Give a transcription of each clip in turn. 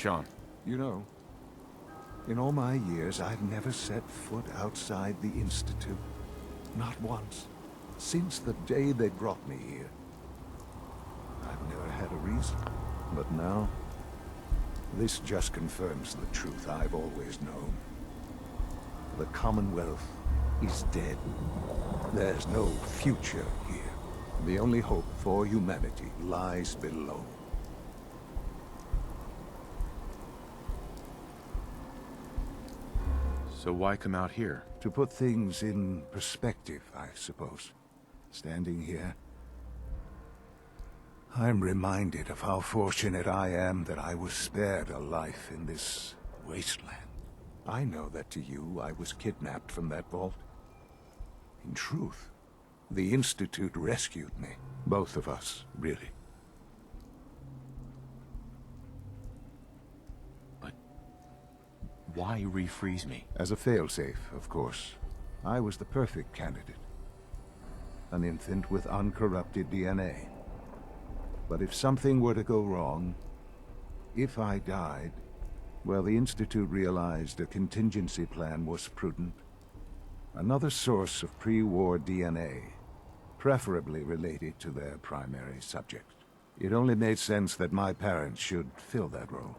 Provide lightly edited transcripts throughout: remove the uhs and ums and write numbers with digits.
Sean. You know, in all my years, I've never set foot outside the Institute. Not once. Since the day they brought me here. I've never had a reason. But now, this just confirms the truth I've always known. The Commonwealth is dead. There's no future here. The only hope for humanity lies below. So why come out here? To put things in perspective, I suppose. Standing here, I'm reminded of how fortunate I am that I was spared a life in this wasteland. I know that to you, I was kidnapped from that vault. In truth, the Institute rescued me. Both of us, really. But why refreeze me? As a failsafe, of course. I was the perfect candidate. An infant with uncorrupted DNA. But if something were to go wrong, if I died, well, the Institute realized a contingency plan was prudent. Another source of pre-war DNA, preferably related to their primary subject. It only made sense that my parents should fill that role.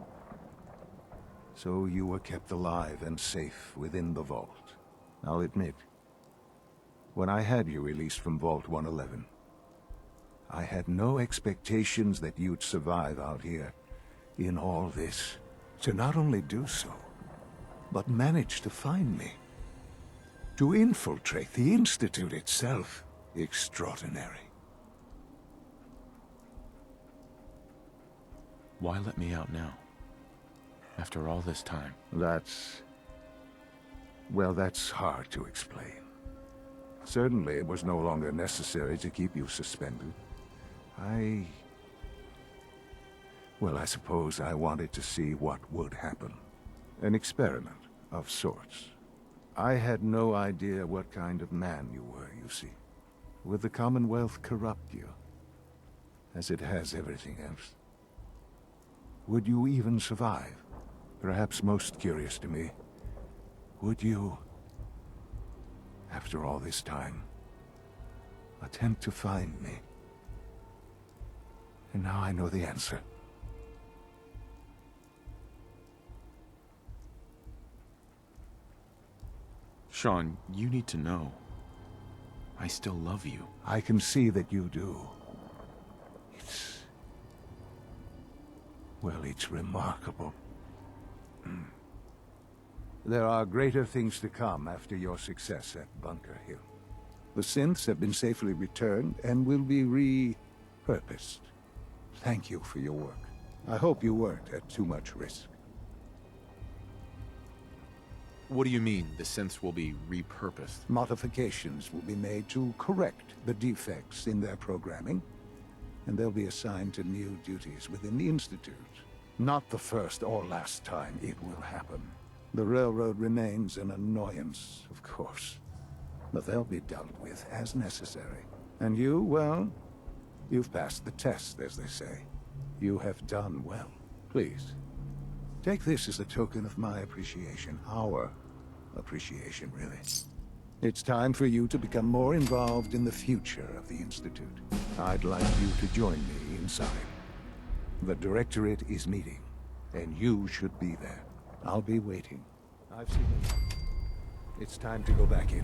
So you were kept alive and safe within the vault. I'll admit, when I had you released from Vault 111, I had no expectations that you'd survive out here in all this. To not only do so, but manage to find me. To infiltrate the Institute itself. Extraordinary. Why let me out now? After all this time? Well, that's hard to explain. Certainly it was no longer necessary to keep you suspended. Well, I suppose I wanted to see what would happen. An experiment of sorts. I had no idea what kind of man you were, you see. Would the Commonwealth corrupt you? As it has everything else? Would you even survive? Perhaps most curious to me, would you, after all this time, attempt to find me? And now I know the answer. Sean, you need to know. I still love you. I can see that you do. Well, it's remarkable. There are greater things to come after your success at Bunker Hill. The synths have been safely returned and will be repurposed. Thank you for your work. I hope you weren't at too much risk. What do you mean, the synths will be repurposed? Modifications will be made to correct the defects in their programming, and they'll be assigned to new duties within the Institute. Not the first or last time it will happen. The Railroad remains an annoyance, of course, but they'll be dealt with as necessary. And you, well, you've passed the test, as they say. You have done well. Please, take this as a token of my appreciation. Our appreciation, really. It's time for you to become more involved in the future of the Institute. I'd like you to join me inside. The Directorate is meeting, and you should be there. I'll be waiting. I've seen enough. It's time to go back in.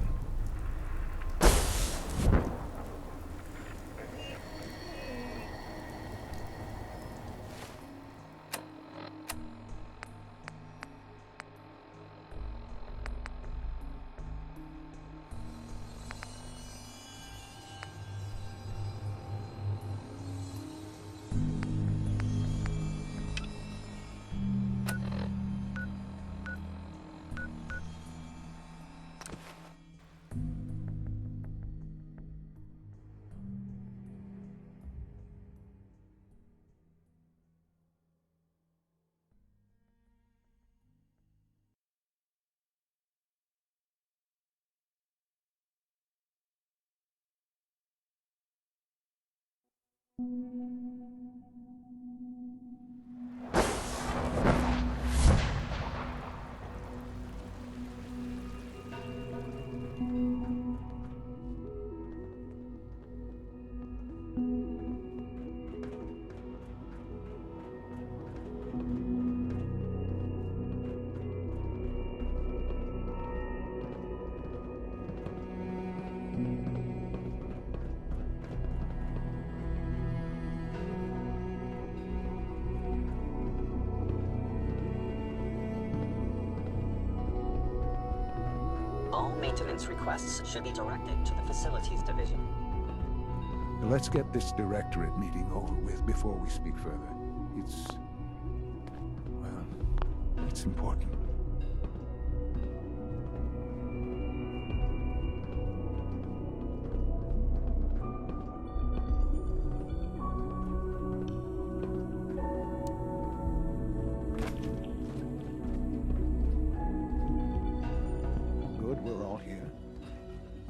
All maintenance requests should be directed to the Facilities Division. Let's get this directorate meeting over with before we speak further. It's important. Good, we're all here.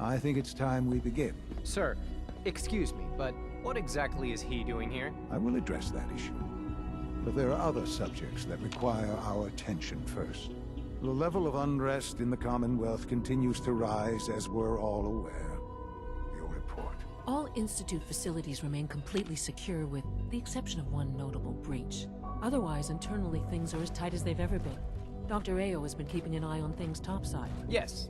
I think it's time we begin. Sir, excuse me, but what exactly is he doing here? I will address that issue. But there are other subjects that require our attention first. The level of unrest in the Commonwealth continues to rise, as we're all aware. Your report. All Institute facilities remain completely secure with the exception of one notable breach. Otherwise, internally things are as tight as they've ever been. Dr. Ao has been keeping an eye on things topside. Yes,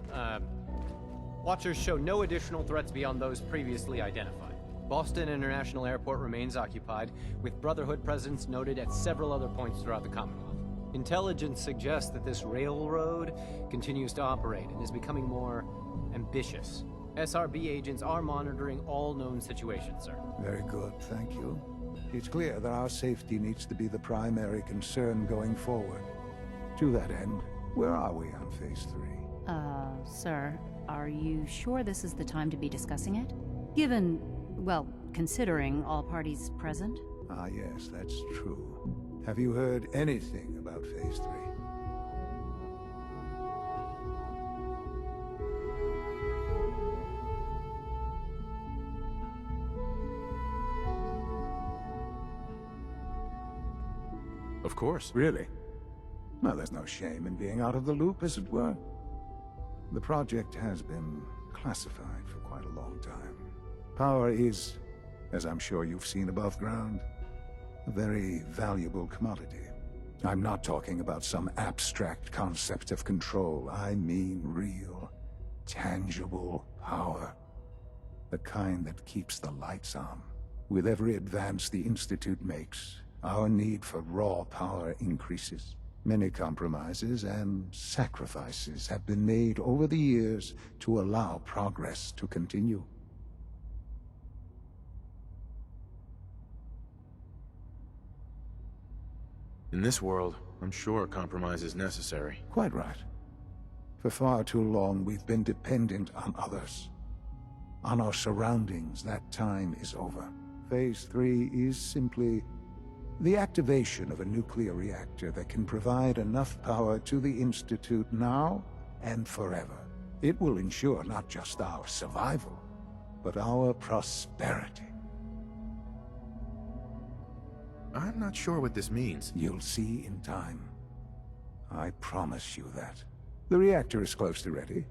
Watchers show no additional threats beyond those previously identified. Boston International Airport remains occupied, with Brotherhood presence noted at several other points throughout the Commonwealth. Intelligence suggests that this railroad continues to operate and is becoming more ambitious. SRB agents are monitoring all known situations, sir. Very good, thank you. It's clear that our safety needs to be the primary concern going forward. To that end, where are we on Phase 3? Sir, are you sure this is the time to be discussing it? Given, well, considering all parties present? Ah, yes, that's true. Have you heard anything about Phase 3? Of course. Really? Well, there's no shame in being out of the loop, as it were. The project has been classified for quite a long time. Power is, as I'm sure you've seen above ground, a very valuable commodity. I'm not talking about some abstract concept of control. I mean real, tangible power. The kind that keeps the lights on. With every advance the Institute makes, our need for raw power increases. Many compromises and sacrifices have been made over the years to allow progress to continue. In this world, I'm sure compromise is necessary. Quite right. For far too long, we've been dependent on others. On our surroundings. That time is over. Phase 3 is simply the activation of a nuclear reactor that can provide enough power to the Institute now and forever. It will ensure not just our survival, but our prosperity. I'm not sure what this means. You'll see in time. I promise you that. The reactor is close to ready,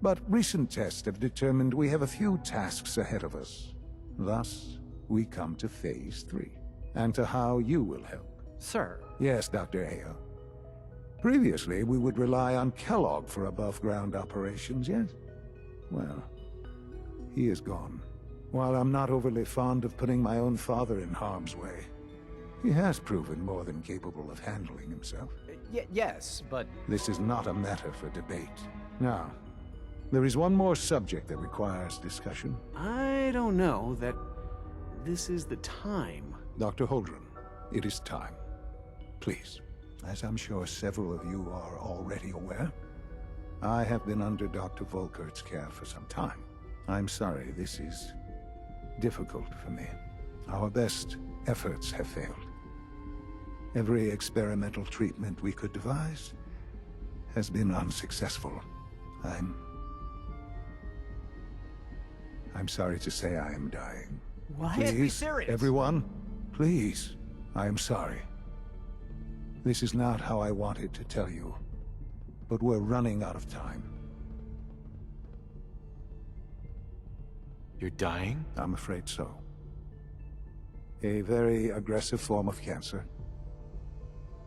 but recent tests have determined we have a few tasks ahead of us. Thus, we come to Phase 3. And to how you will help. Sir. Yes, Dr. Ao. Previously, we would rely on Kellogg for above-ground operations, yes? Well, he is gone. While I'm not overly fond of putting my own father in harm's way, he has proven more than capable of handling himself. Yes, but... This is not a matter for debate. Now, there is one more subject that requires discussion. I don't know that this is the time. Dr. Holdren, it is time. Please. As I'm sure several of you are already aware, I have been under Dr. Volkert's care for some time. I'm sorry, this is difficult for me. Our best efforts have failed. Every experimental treatment we could devise has been unsuccessful. I'm sorry to say I am dying. What? Please, Can't be serious. everyone, please. I am sorry. This is not how I wanted to tell you, but we're running out of time. You're dying? I'm afraid so. A very aggressive form of cancer.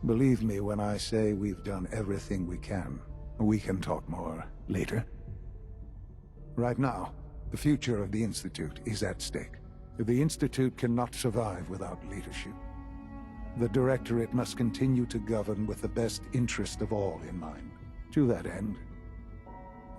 Believe me when I say we've done everything we can. We can talk more later. Right now, the future of the Institute is at stake. The Institute cannot survive without leadership. The Directorate must continue to govern with the best interest of all in mind. To that end,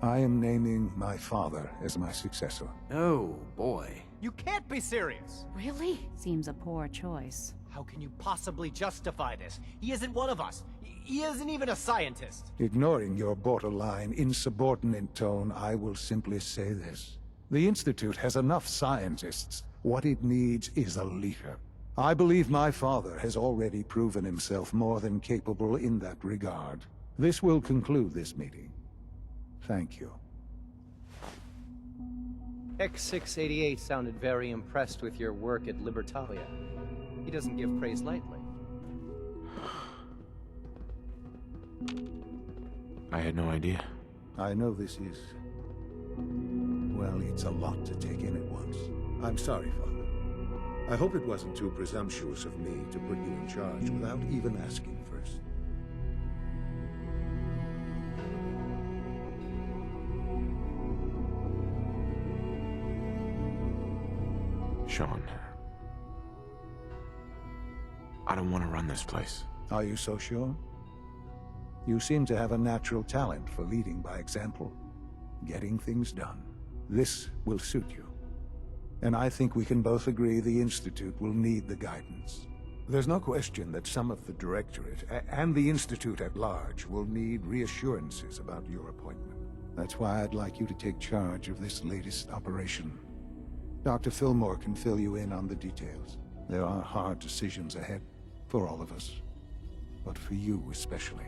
I am naming my father as my successor. Oh, boy. You can't be serious! Really? Seems a poor choice. How can you possibly justify this? He isn't one of us. He isn't even a scientist. Ignoring your borderline, insubordinate tone, I will simply say this. The Institute has enough scientists. What it needs is a leader. I believe my father has already proven himself more than capable in that regard. This will conclude this meeting. Thank you. X688 sounded very impressed with your work at Libertalia. He doesn't give praise lightly. I had no idea. I know this is... well, it's a lot to take in at once. I'm sorry, Father. I hope it wasn't too presumptuous of me to put you in charge without even asking first. Sean. I don't want to run this place. Are you so sure? You seem to have a natural talent for leading by example, getting things done. This will suit you. And I think we can both agree the Institute will need the guidance. There's no question that some of the Directorate, and the Institute at large, will need reassurances about your appointment. That's why I'd like you to take charge of this latest operation. Dr. Fillmore can fill you in on the details. There are hard decisions ahead, for all of us. But for you especially.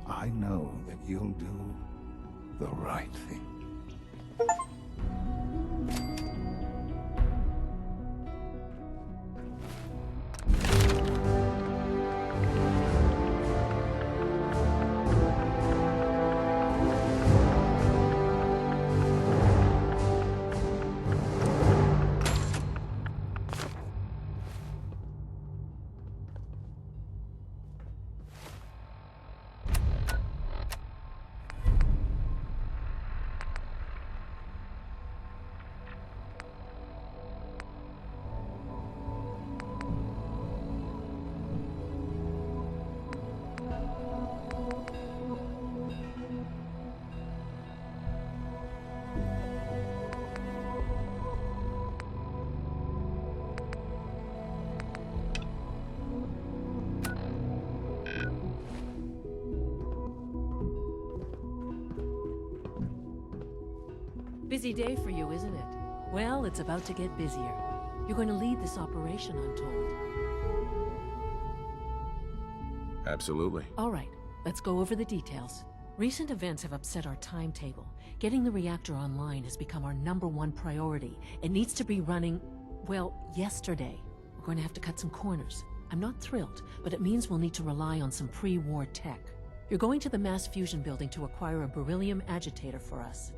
I know that you'll do the right thing. Busy day for you, isn't it? Well, it's about to get busier. You're going to lead this operation, I'm told. Absolutely. All right, let's go over the details. Recent events have upset our timetable. Getting the reactor online has become our #1 priority. It needs to be running, well, yesterday. We're going to have to cut some corners. I'm not thrilled, but it means we'll need to rely on some pre-war tech. You're going to the mass fusion building to acquire a beryllium agitator for us.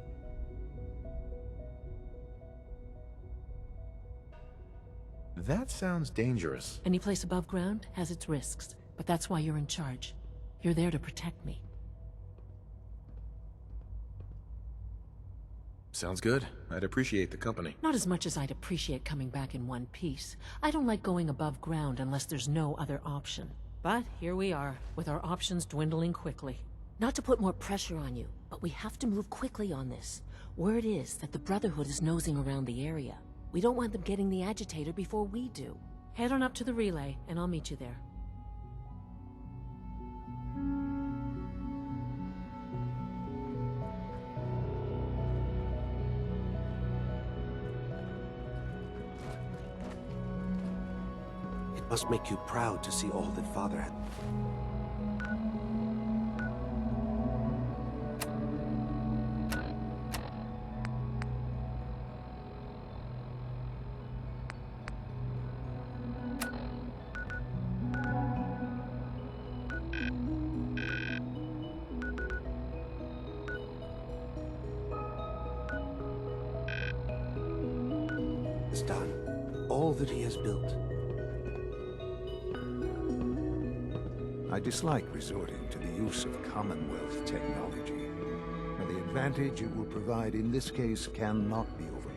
That sounds dangerous. Any place above ground has its risks, but that's why you're in charge. You're there to protect me. Sounds good. I'd appreciate the company. Not as much as I'd appreciate coming back in one piece. I don't like going above ground unless there's no other option. But here we are, with our options dwindling quickly. Not to put more pressure on you, but we have to move quickly on this. Word is that the Brotherhood is nosing around the area. We don't want them getting the agitator before we do. Head on up to the relay, and I'll meet you there. It must make you proud to see all that Father had. Done. All that he has built. I dislike resorting to the use of Commonwealth technology, but the advantage it will provide in this case cannot be overlooked.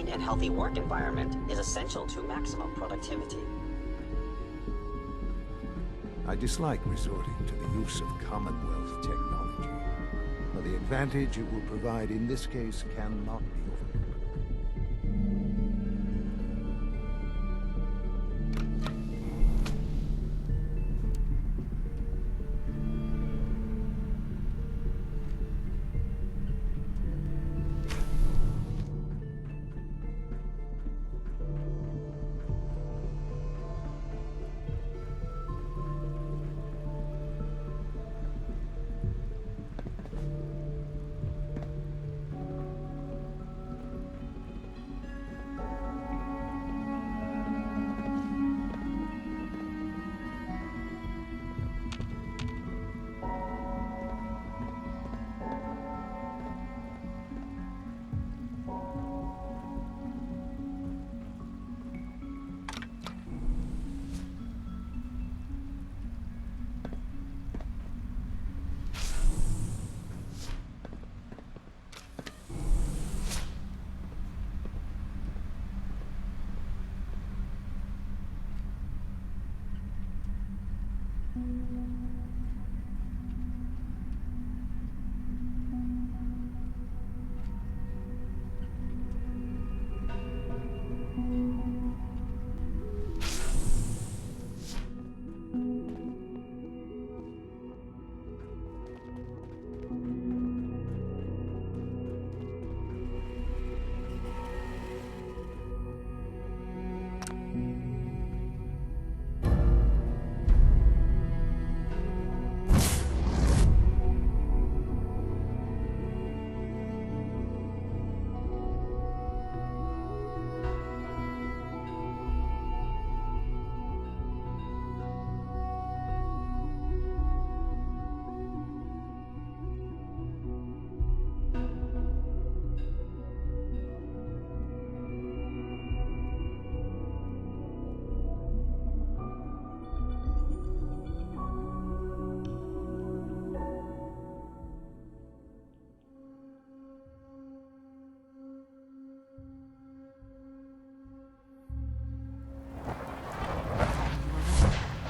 clean and healthy work environment is essential to maximum productivity. I dislike resorting to the use of Commonwealth technology, but the advantage it will provide in this case cannot be overlooked.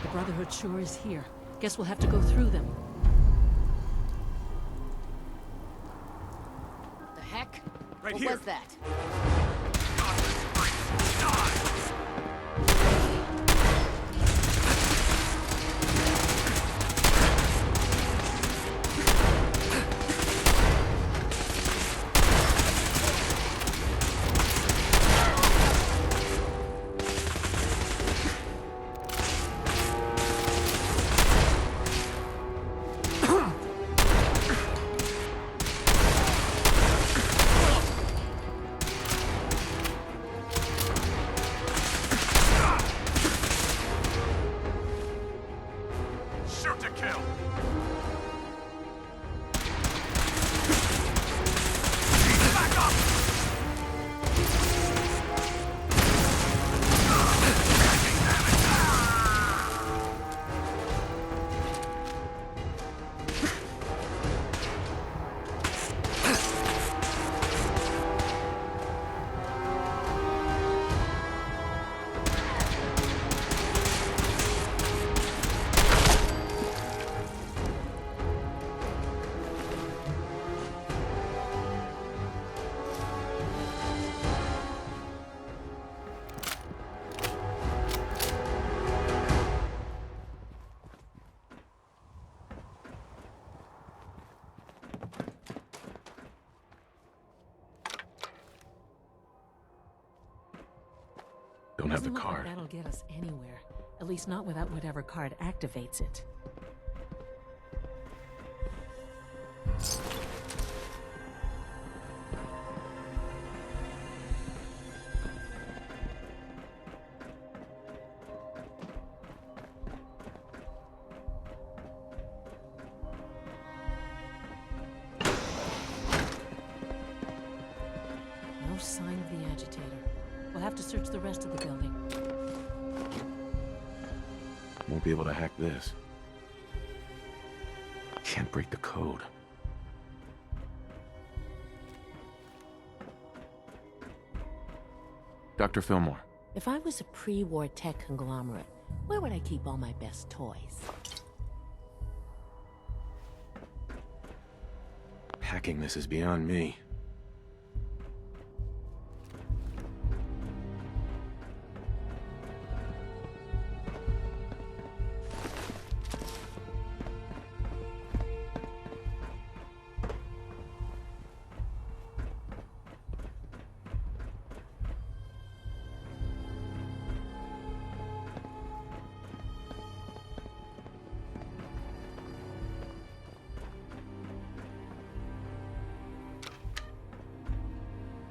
The Brotherhood sure is here. Guess we'll have to go through them. The heck? Right what here. was that? Shoot to kill! Back up! Don't have the Doesn't look like card. that'll get us anywhere. At least not without whatever card activates it. No sign of the agitator. We'll have to search the rest of the building. Won't be able to hack this. Can't break the code. Dr. Fillmore. If I was a pre-war tech conglomerate, where would I keep all my best toys? Hacking this is beyond me.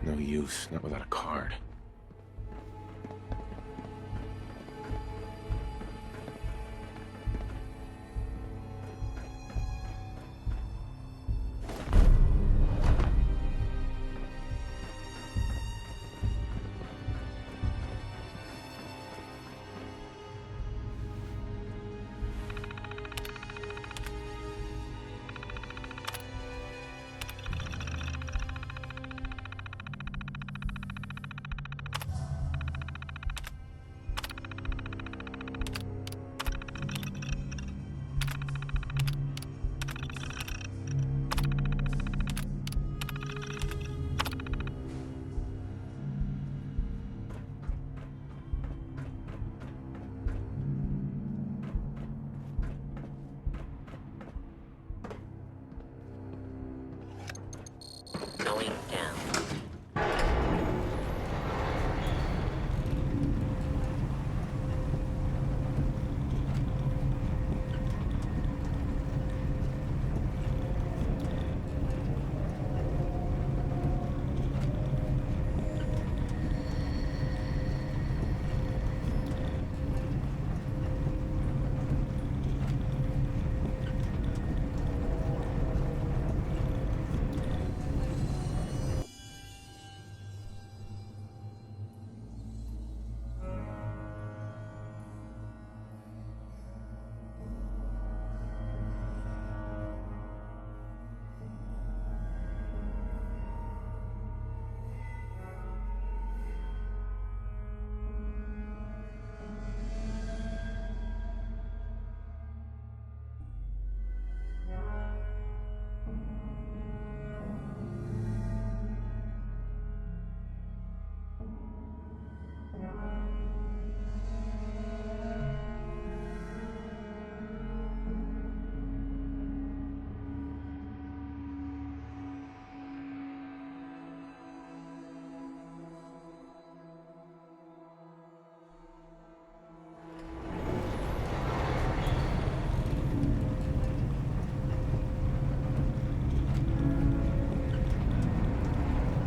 No use, not without a card. Going down.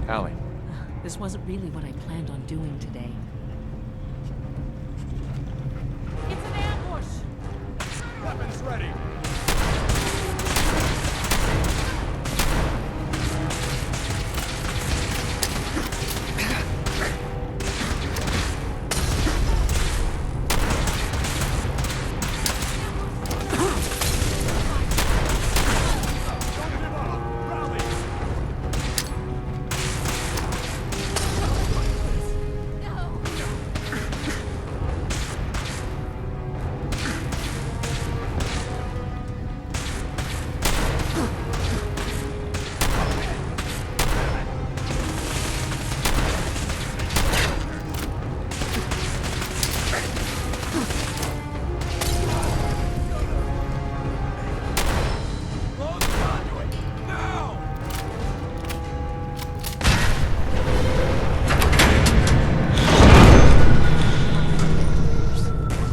Allie. This wasn't really what I planned on doing today. It's an ambush! Weapons ready!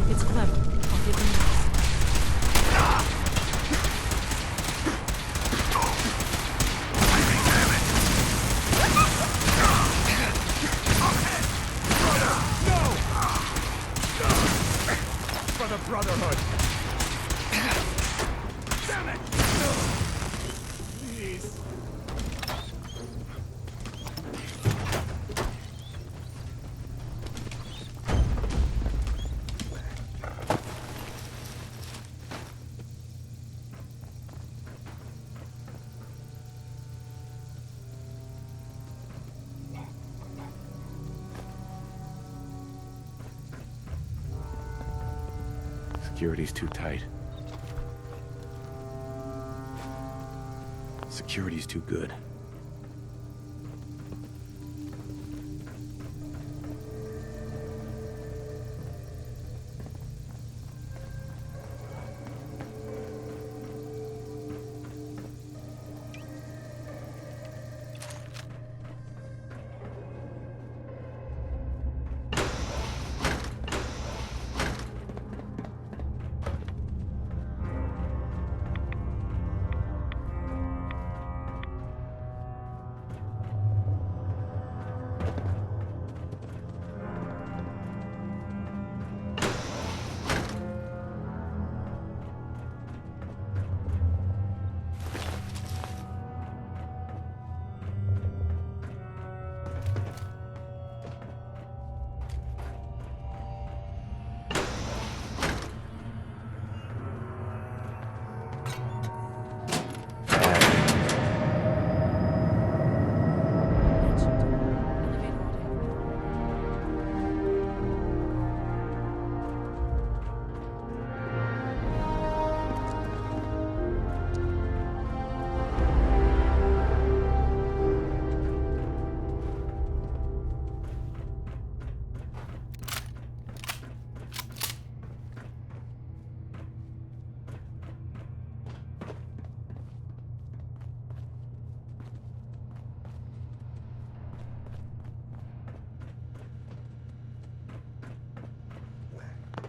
It's clever. I'll give them this. For the Brotherhood! Damn it! Please. Security's too tight. Security's too good.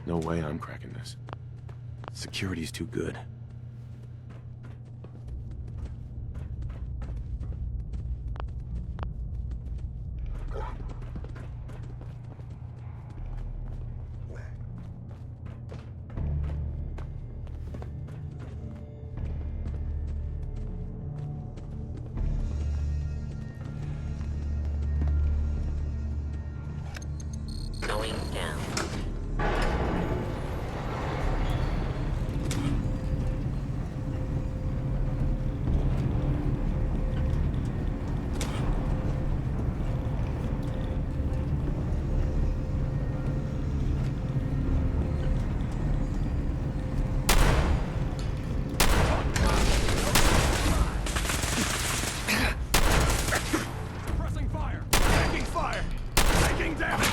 No way I'm cracking this. Security's too good. Going down. Pressing fire! Taking fire! Taking damage!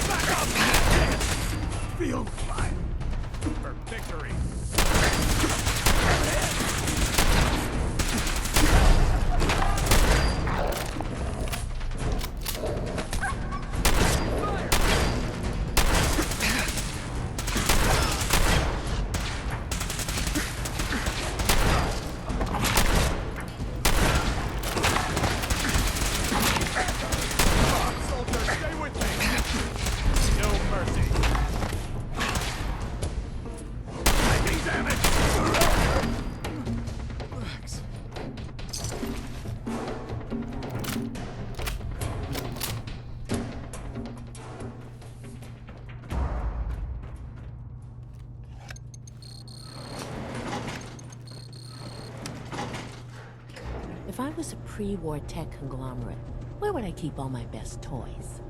Back up! Field fire! For victory! Soldier, stay with me! No mercy! Taking damage! Relax. If I was a pre-war tech conglomerate, where would I keep all my best toys?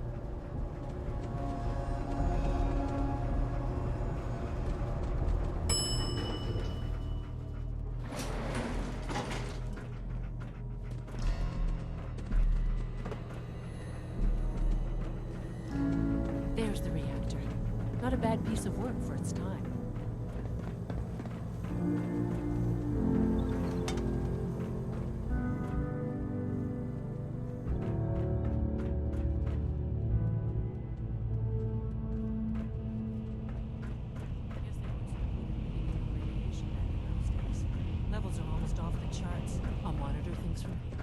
There's the reactor. Not a bad piece of work for its time. Levels are almost off the charts. I'll monitor things from here.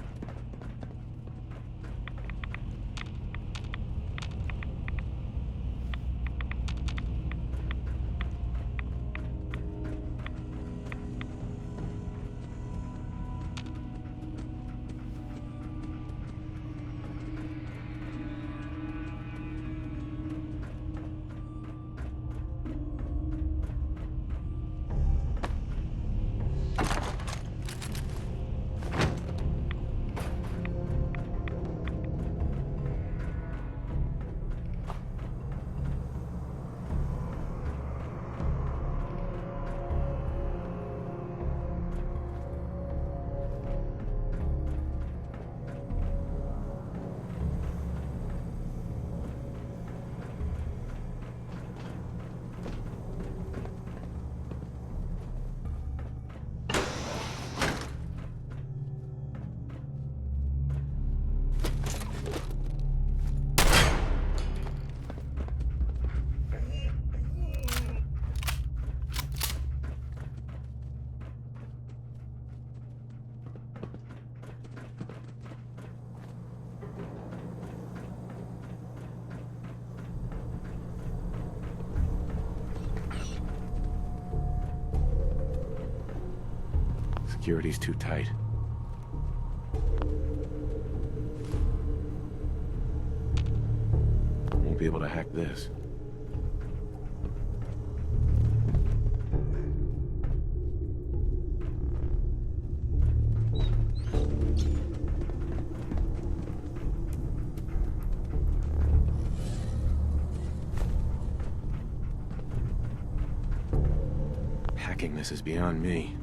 Security's too tight. Won't be able to hack this. Hacking this is beyond me.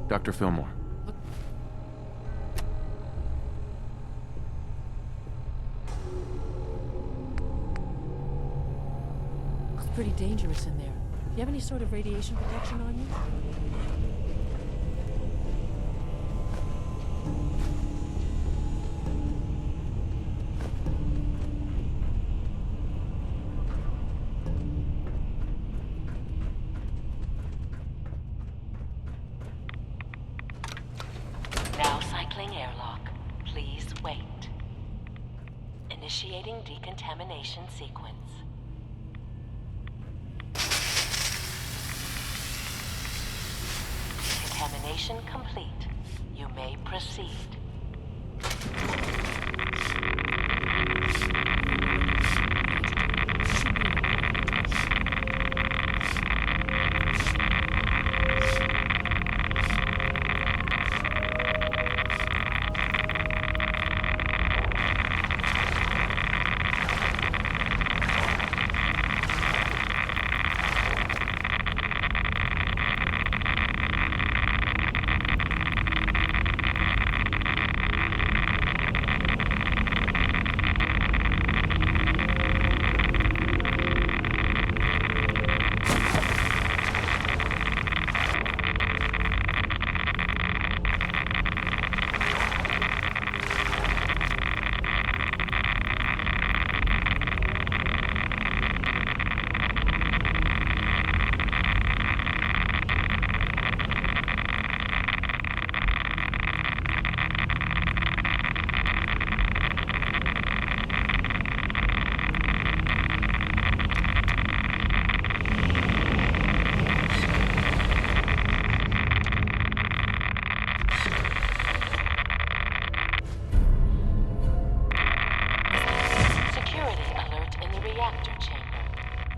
Dr. Fillmore. It's pretty dangerous in there. Do you have any sort of radiation protection on you? Now cycling airlock. Please wait. Initiating decontamination sequence. Decontamination complete. You may proceed.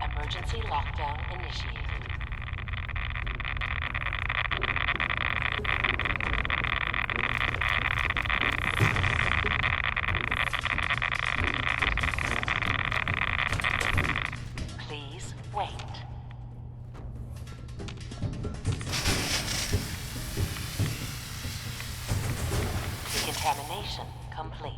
Emergency lockdown initiated. Please wait. Decontamination complete.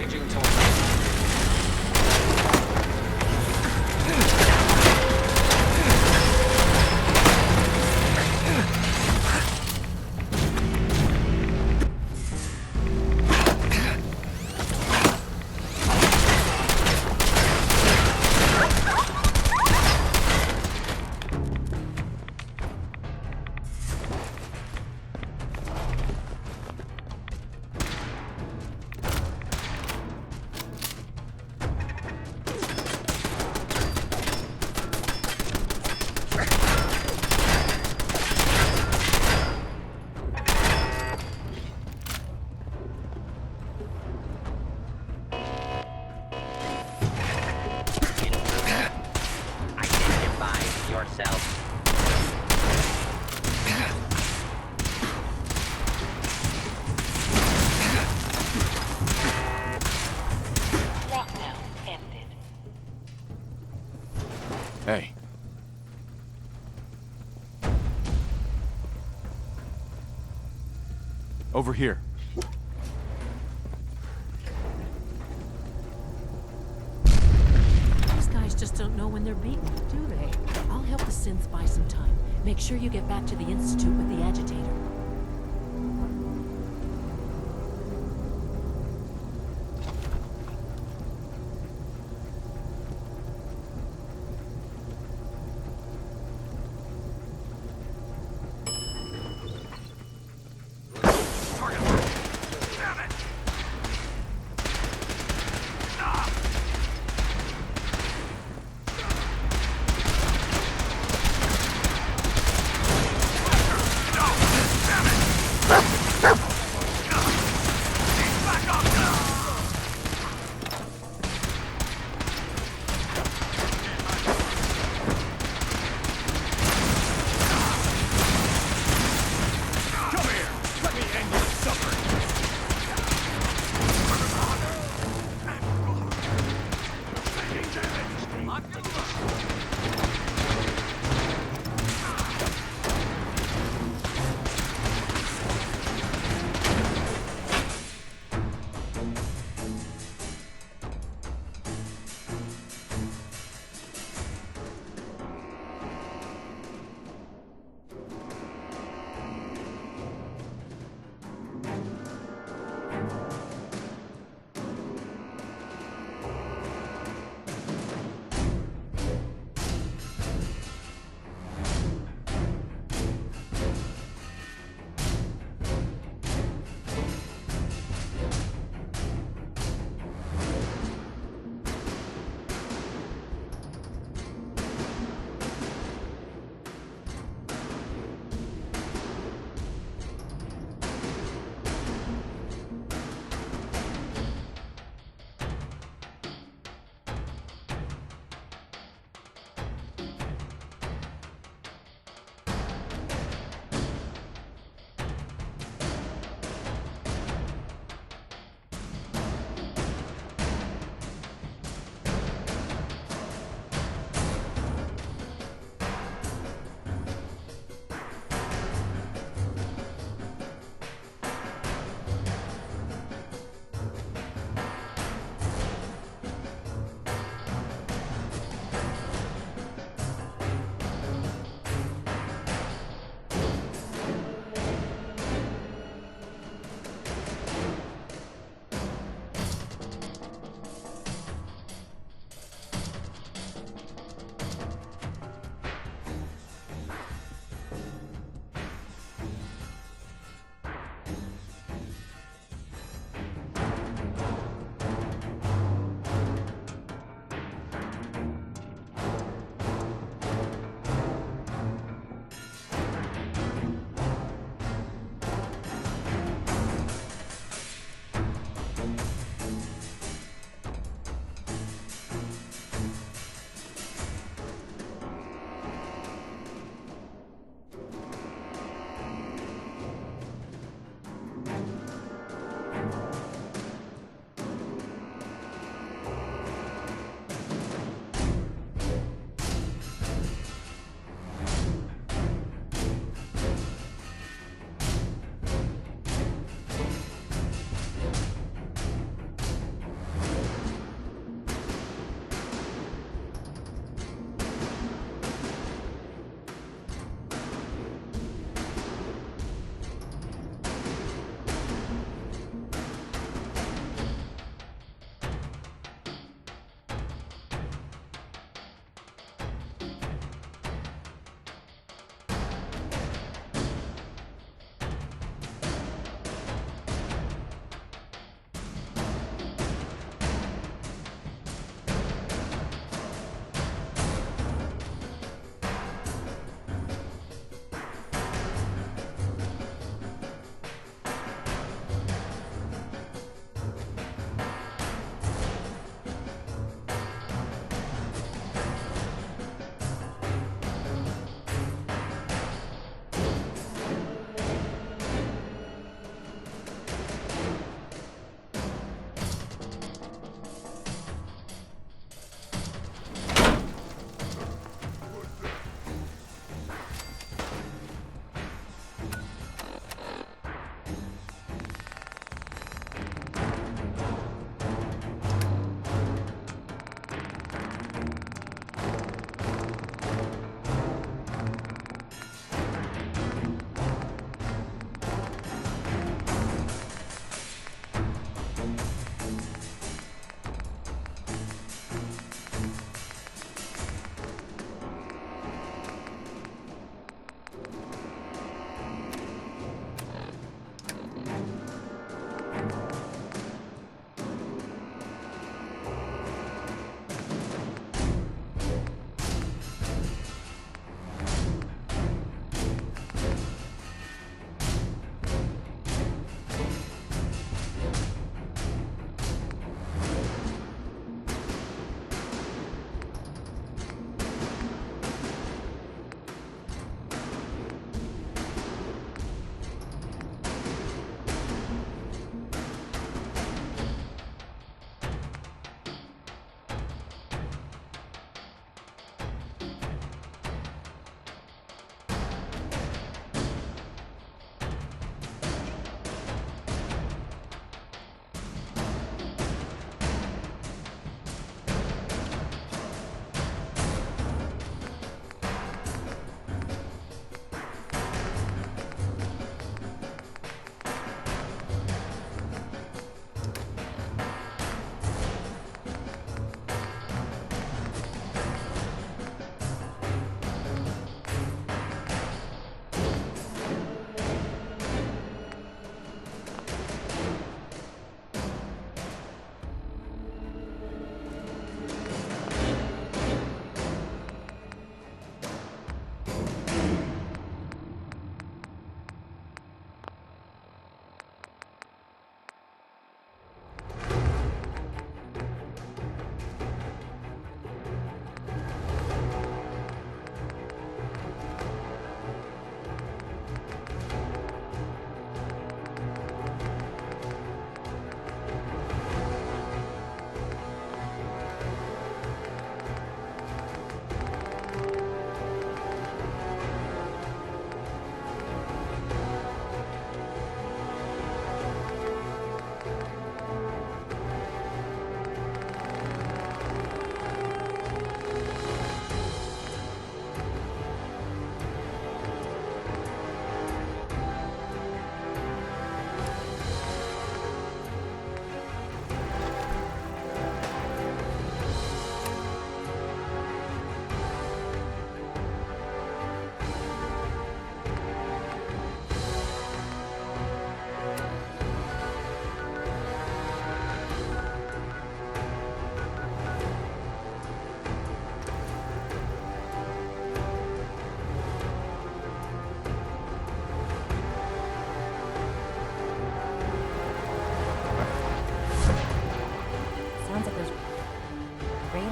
Engaging torso. Identify yourself. Lockdown ended. Hey. Over here. These guys just don't know when they're beaten, do they? I'll help the synths buy some time. Make sure you get back to the Institute with the agitator.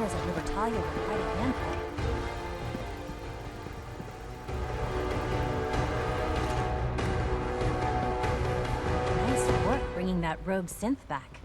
powers at Libertalia were quite a handful. Nice work bringing that rogue synth back.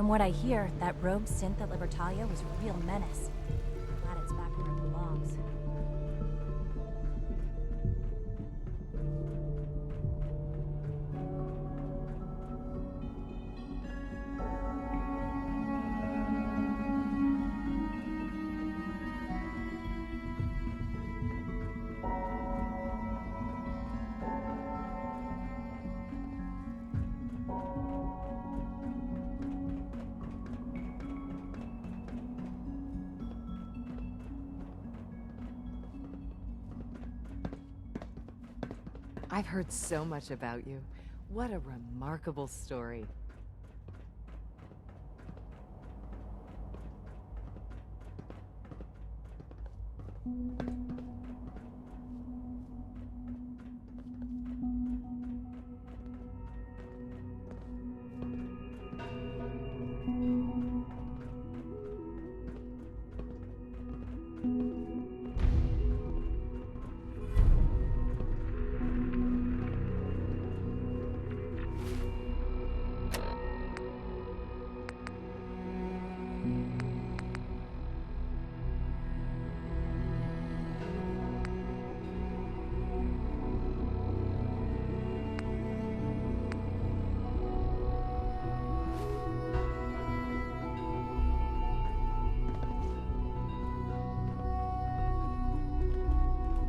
From what I hear, that rogue synth at Libertalia was a real menace. Glad it's back where it belongs. I've heard so much about you. What a remarkable story.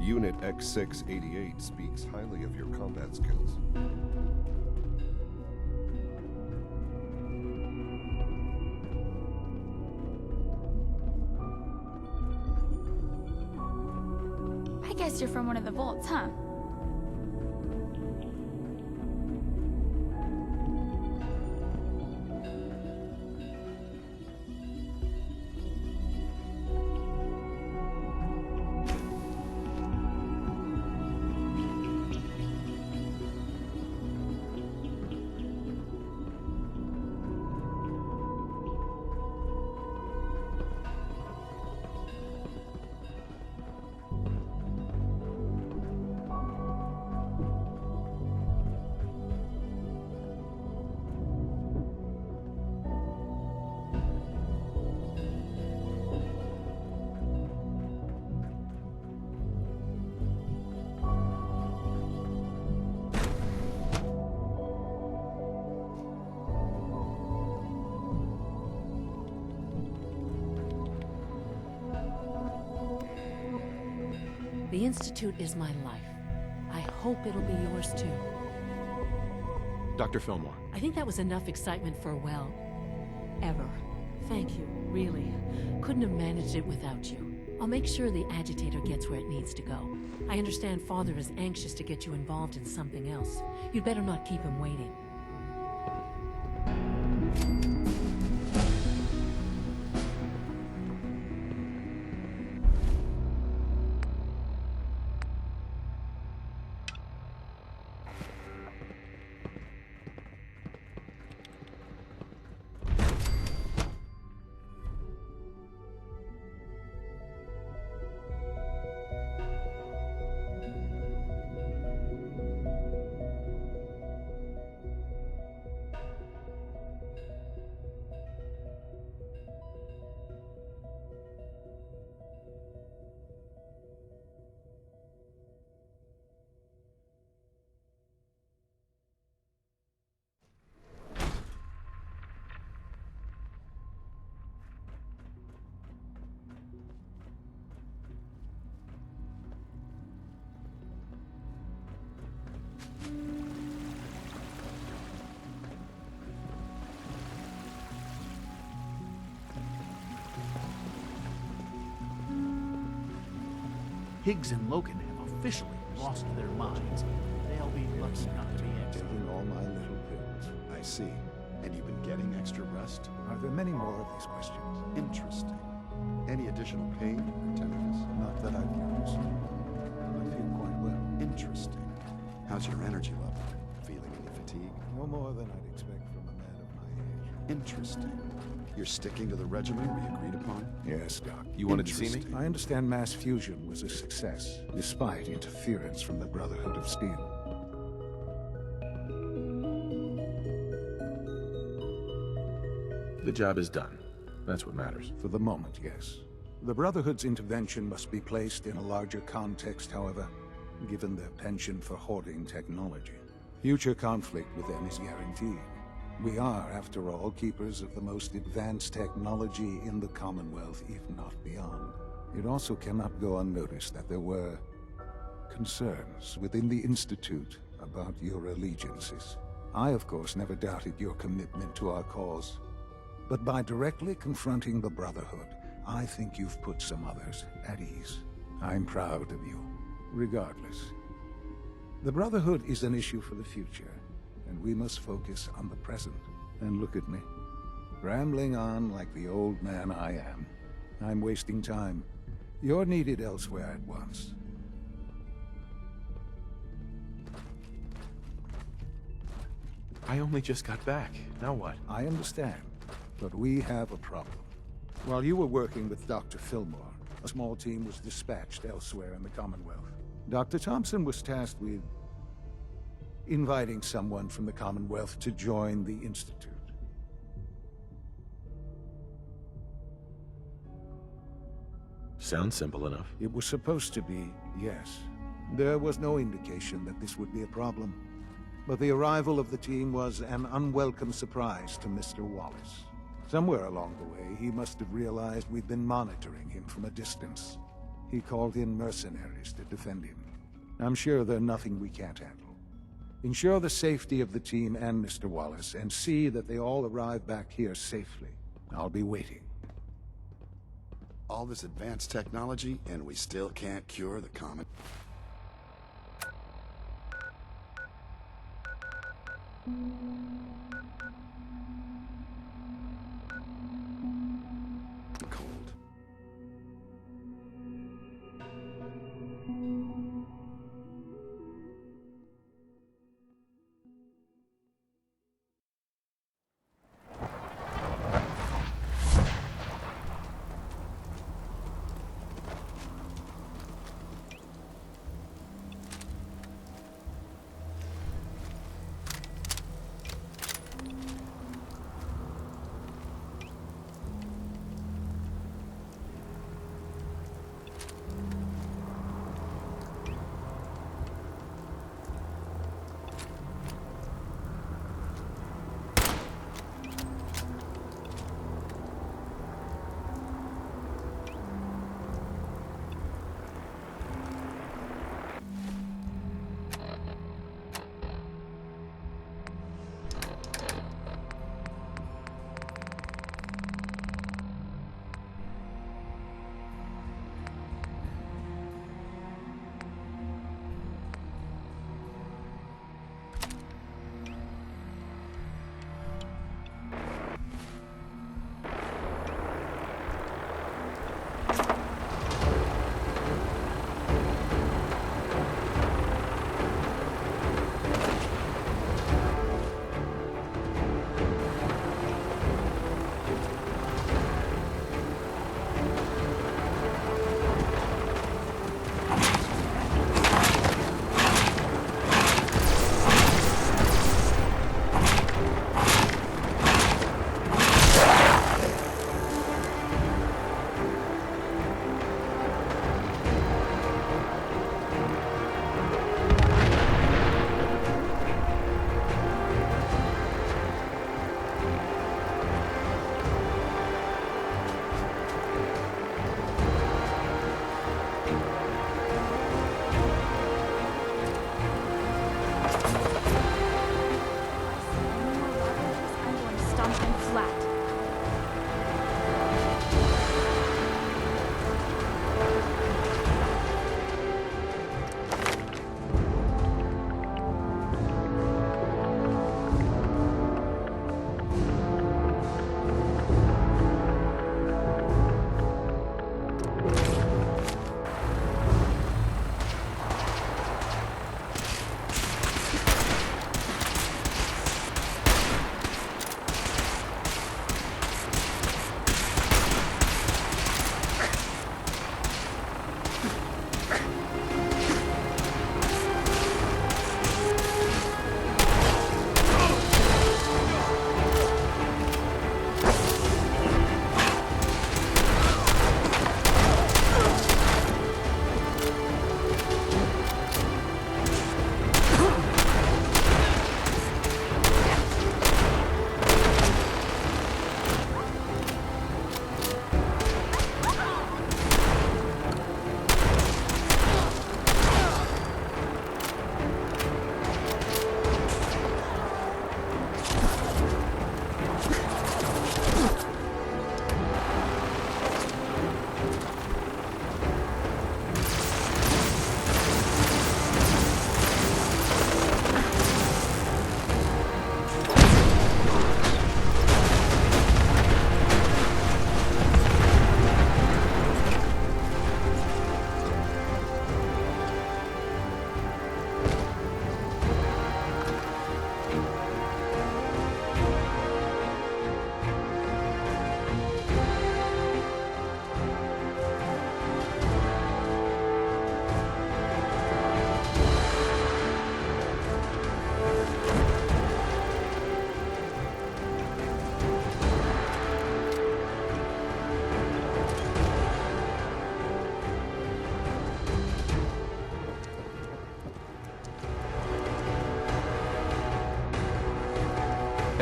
Unit X688 speaks highly of your combat skills. I guess you're from one of the vaults, huh? Institute is my life. I hope it'll be yours too. Dr. Fillmore. I think that was enough excitement for, well, ever. Thank you, really. Couldn't have managed it without you. I'll make sure the agitator gets where it needs to go. I understand Father is anxious to get you involved in something else. You'd better not keep him waiting. Higgs and Logan have officially lost their minds. They'll be lucky not to be exiled. Taking all my little pills. I see. And you've been getting extra rest? Are there many more of these questions? Interesting. Any additional pain or tenderness? Not that I've noticed. I feel quite well. Interesting. How's your energy level? Feeling any fatigue? No more than I'd expect from a man of my age. Interesting. You're sticking to the regimen we agreed upon? Yes, Doc. You wanted to see me? I understand mass fusion was a success, despite interference from the Brotherhood of Steel. The job is done. That's what matters. For the moment, yes. The Brotherhood's intervention must be placed in a larger context, however, given their penchant for hoarding technology. Future conflict with them is guaranteed. We are, after all, keepers of the most advanced technology in the Commonwealth, if not beyond. It also cannot go unnoticed that there were concerns within the Institute about your allegiances. I, of course, never doubted your commitment to our cause. But by directly confronting the Brotherhood, I think you've put some others at ease. I'm proud of you, regardless. The Brotherhood is an issue for the future, and we must focus on the present. And look at me, rambling on like the old man I am. I'm wasting time. You're needed elsewhere at once. I only just got back. Now what? I understand, but we have a problem. While you were working with Dr. Fillmore, a small team was dispatched elsewhere in the Commonwealth. Dr. Thompson was tasked with inviting someone from the Commonwealth to join the Institute. Sounds simple enough. It was supposed to be, yes. There was no indication that this would be a problem. But the arrival of the team was an unwelcome surprise to Mr. Wallace. Somewhere along the way, he must have realized we'd been monitoring him from a distance. He called in mercenaries to defend him. I'm sure they're nothing we can't handle. Ensure the safety of the team and Mr. Wallace, and see that they all arrive back here safely. I'll be waiting. All this advanced technology, and we still can't cure the comet. Cold.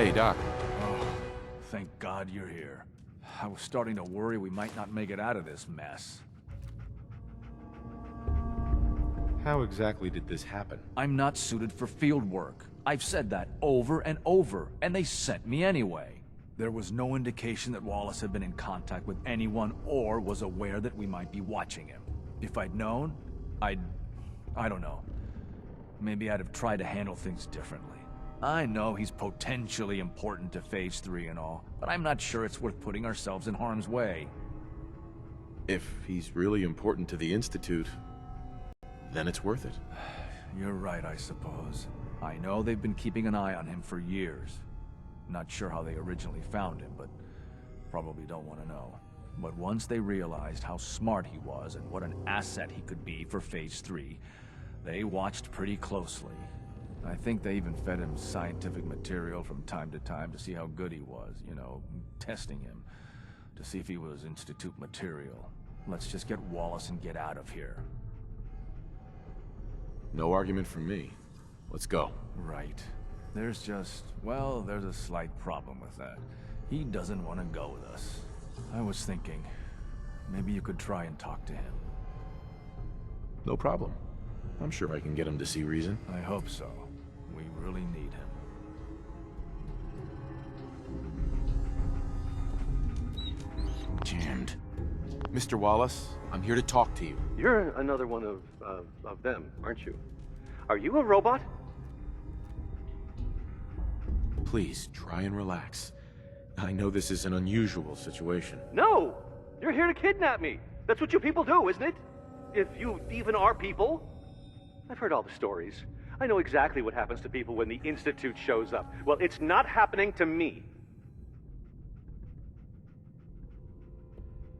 Hey, Doc. Oh, thank God you're here. I was starting to worry we might not make it out of this mess. How exactly did this happen? I'm not suited for field work. I've said that over and over, and they sent me anyway. There was no indication that Wallace had been in contact with anyone or was aware that we might be watching him. If I'd known, I don't know. Maybe I'd have tried to handle things differently. I know he's potentially important to Phase 3 and all, but I'm not sure it's worth putting ourselves in harm's way. If he's really important to the Institute, then it's worth it. You're right, I suppose. I know they've been keeping an eye on him for years. Not sure how they originally found him, but probably don't want to know. But once they realized how smart he was and what an asset he could be for Phase 3, they watched pretty closely. I think they even fed him scientific material from time to time to see how good he was, you know, testing him, to see if he was Institute material. Let's just get Wallace and get out of here. No argument from me. Let's go. Right. There's a slight problem with that. He doesn't want to go with us. I was thinking, maybe you could try and talk to him. No problem. I'm sure I can get him to see reason. I hope so. We really need him. Jammed. Mr. Wallace, I'm here to talk to you. You're another one of them, aren't you? Are you a robot? Please, try and relax. I know this is an unusual situation. No! You're here to kidnap me! That's what you people do, isn't it? If you even are people. I've heard all the stories. I know exactly what happens to people when the Institute shows up. Well, it's not happening to me.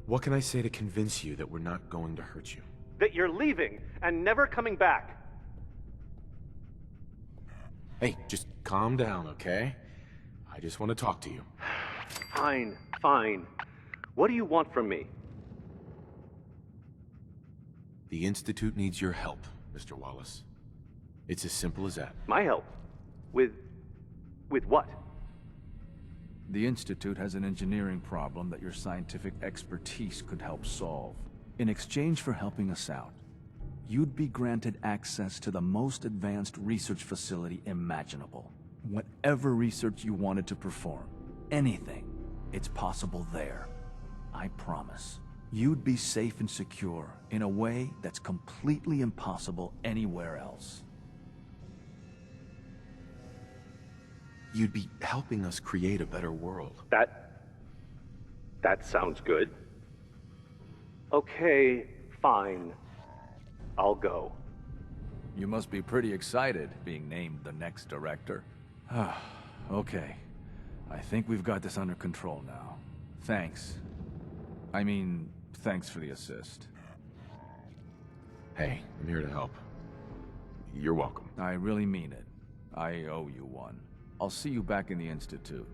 What can I say to convince you that we're not going to hurt you? That you're leaving and never coming back. Hey, just calm down, okay? I just want to talk to you. Fine, fine. What do you want from me? The Institute needs your help, Mr. Wallace. It's as simple as that. My help? With what? The Institute has an engineering problem that your scientific expertise could help solve. In exchange for helping us out, you'd be granted access to the most advanced research facility imaginable. Whatever research you wanted to perform, anything, it's possible there. I promise. You'd be safe and secure in a way that's completely impossible anywhere else. You'd be helping us create a better world. That sounds good. Okay, fine. I'll go. You must be pretty excited being named the next director. Okay. I think we've got this under control now. Thanks. I mean, thanks for the assist. Hey, I'm here to help. You're welcome. I really mean it. I owe you one. I'll see you back in the Institute.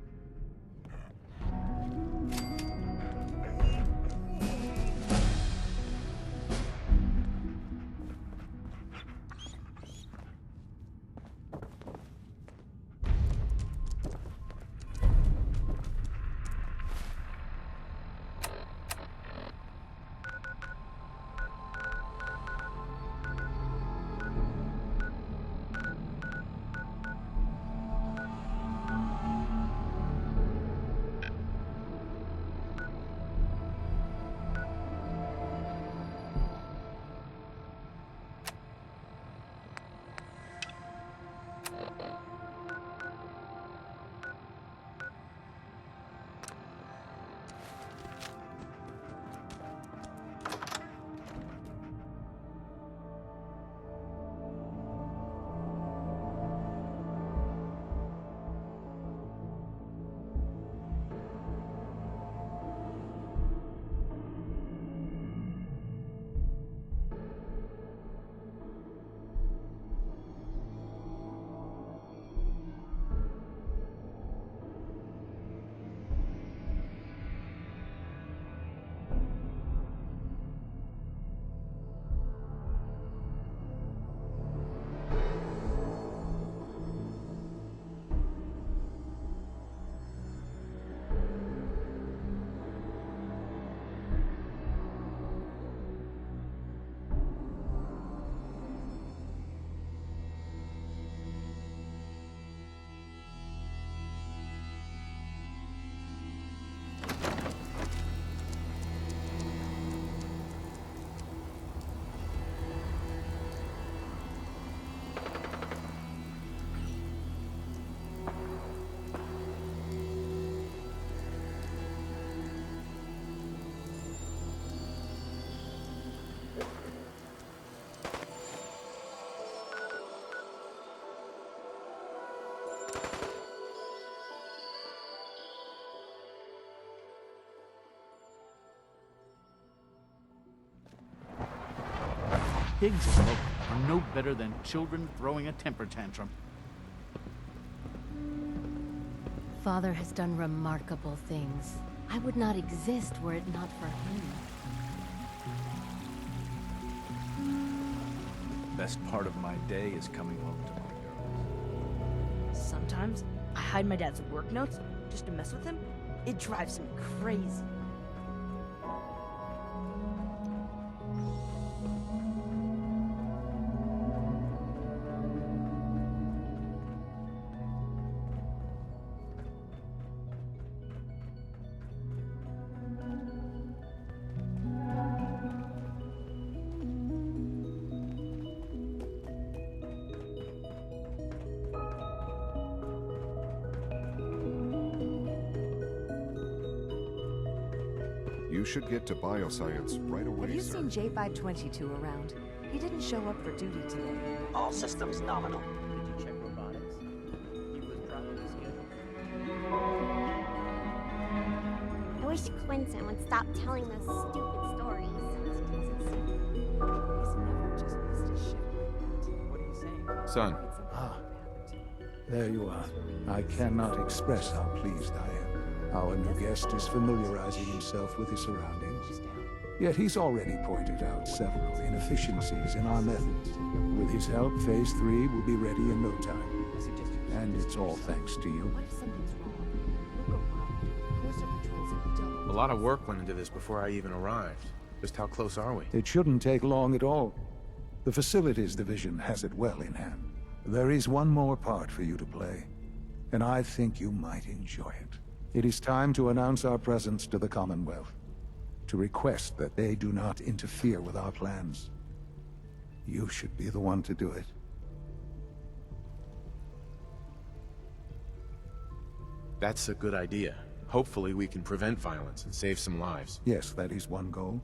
Higgs and Logan are no better than children throwing a temper tantrum. Father has done remarkable things. I would not exist were it not for him. Best part of my day is coming home to my girls. Sometimes I hide my dad's work notes just to mess with him. It drives him crazy. You should get to bioscience right away, Have you sir. seen J522 around? He didn't show up for duty today. All systems nominal. Did you check robotics? He was properly scheduled. I wish Quentin would stop telling those stupid stories. Son. Ah, there you are. I cannot express how pleased I am. Our new guest is familiarizing himself with his surroundings. Yet he's already pointed out several inefficiencies in our methods. With his help, Phase 3 will be ready in no time. And it's all thanks to you. A lot of work went into this before I even arrived. Just how close are we? It shouldn't take long at all. The Facilities Division has it well in hand. There is one more part for you to play, and I think you might enjoy it. It is time to announce our presence to the Commonwealth, to request that they do not interfere with our plans. You should be the one to do it. That's a good idea. Hopefully we can prevent violence and save some lives. Yes, that is one goal.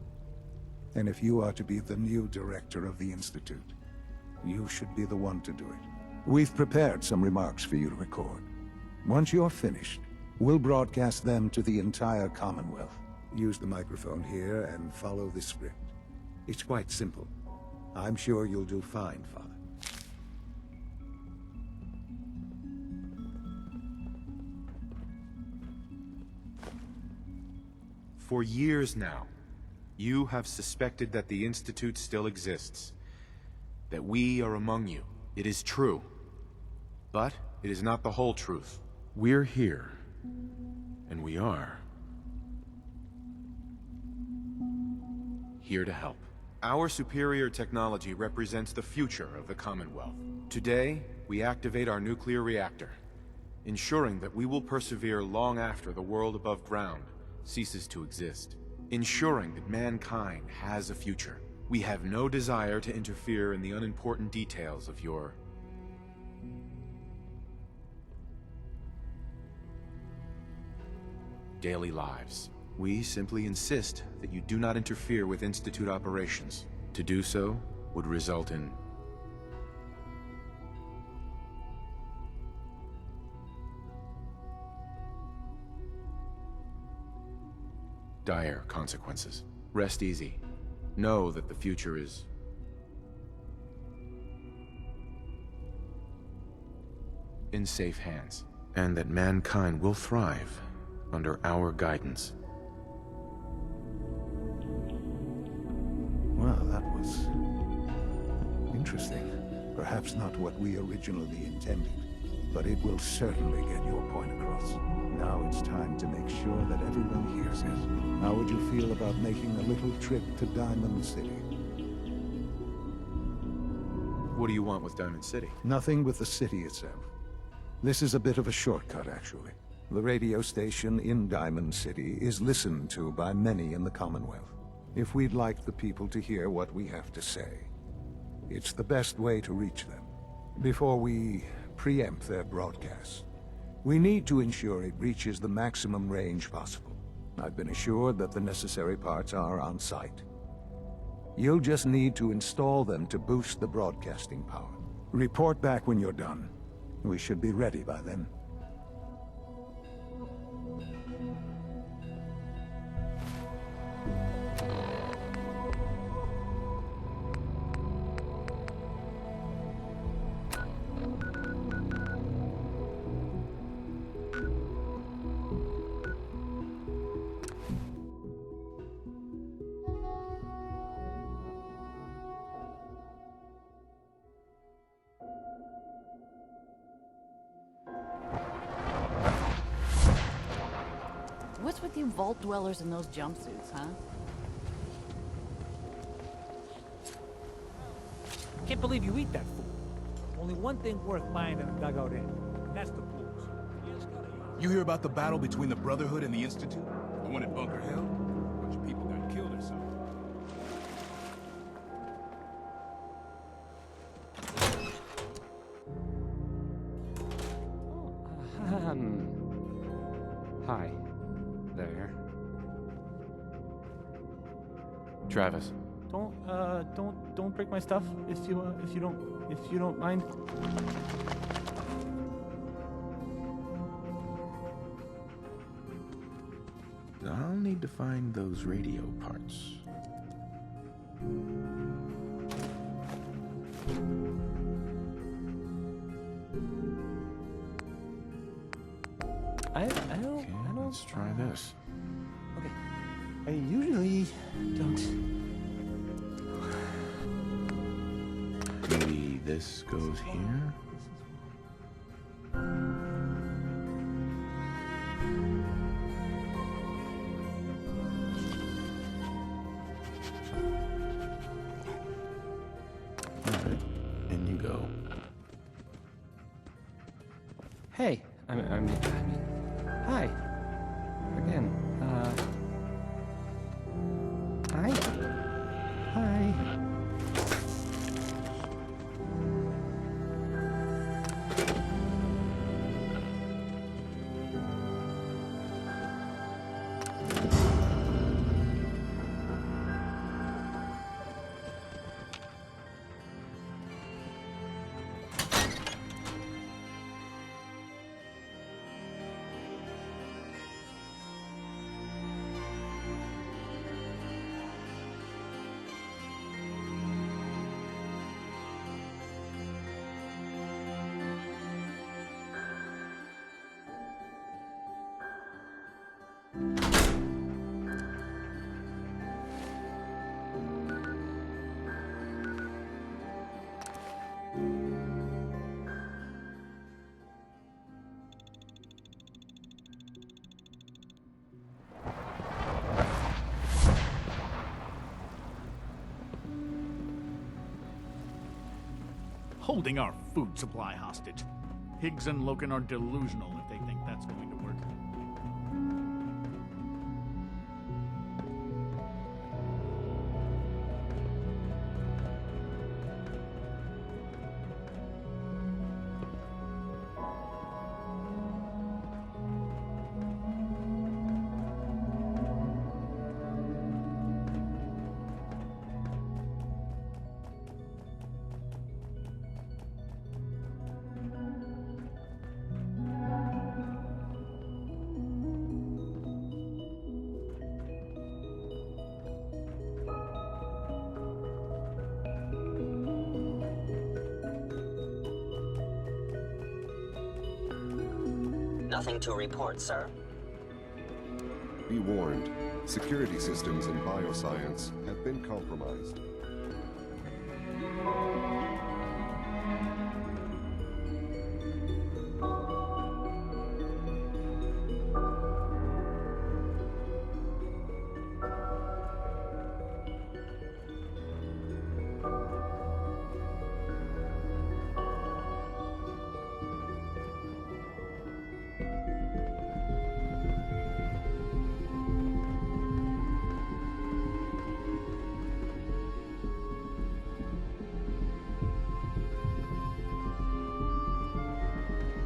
And if you are to be the new director of the Institute, you should be the one to do it. We've prepared some remarks for you to record. Once you're finished, we'll broadcast them to the entire Commonwealth. Use the microphone here and follow the script. It's quite simple. I'm sure you'll do fine, Father. For years now, you have suspected that the Institute still exists. That we are among you. It is true. But it is not the whole truth. We're here. And we are here to help. Our superior technology represents the future of the Commonwealth. Today, we activate our nuclear reactor, ensuring that we will persevere long after the world above ground ceases to exist. Ensuring that mankind has a future. We have no desire to interfere in the unimportant details of your daily lives. We simply insist that you do not interfere with Institute operations. To do so would result in dire consequences. Rest easy. Know that the future is in safe hands, and that mankind will thrive under our guidance. Well, that was interesting. Perhaps not what we originally intended, but it will certainly get your point across. Now it's time to make sure that everyone hears it. How would you feel about making a little trip to Diamond City? What do you want with Diamond City? Nothing with the city itself. This is a bit of a shortcut, actually. The radio station in Diamond City is listened to by many in the Commonwealth. If we'd like the people to hear what we have to say, it's the best way to reach them. Before we preempt their broadcasts, we need to ensure it reaches the maximum range possible. I've been assured that the necessary parts are on site. You'll just need to install them to boost the broadcasting power. Report back when you're done. We should be ready by then. you vault dwellers in those jumpsuits, huh? Can't believe you eat that food. Only one thing worth buying in a dugout in, and that's the booze. You hear about the battle between the Brotherhood and the Institute? The one at Bunker Hill? A bunch of people got killed or something. Hi. There. Travis. Don't break my stuff if you don't mind. I'll need to find those radio parts. I don't. Let's try this. Okay. I usually don't. Maybe this goes here? Alright, in you go. Hey, I mean, hi. Again, hi. Hi. Holding our food supply hostage. Higgs and Loken are delusional if they think that's going to work. Nothing to report, sir. Be warned, security systems in bioscience have been compromised.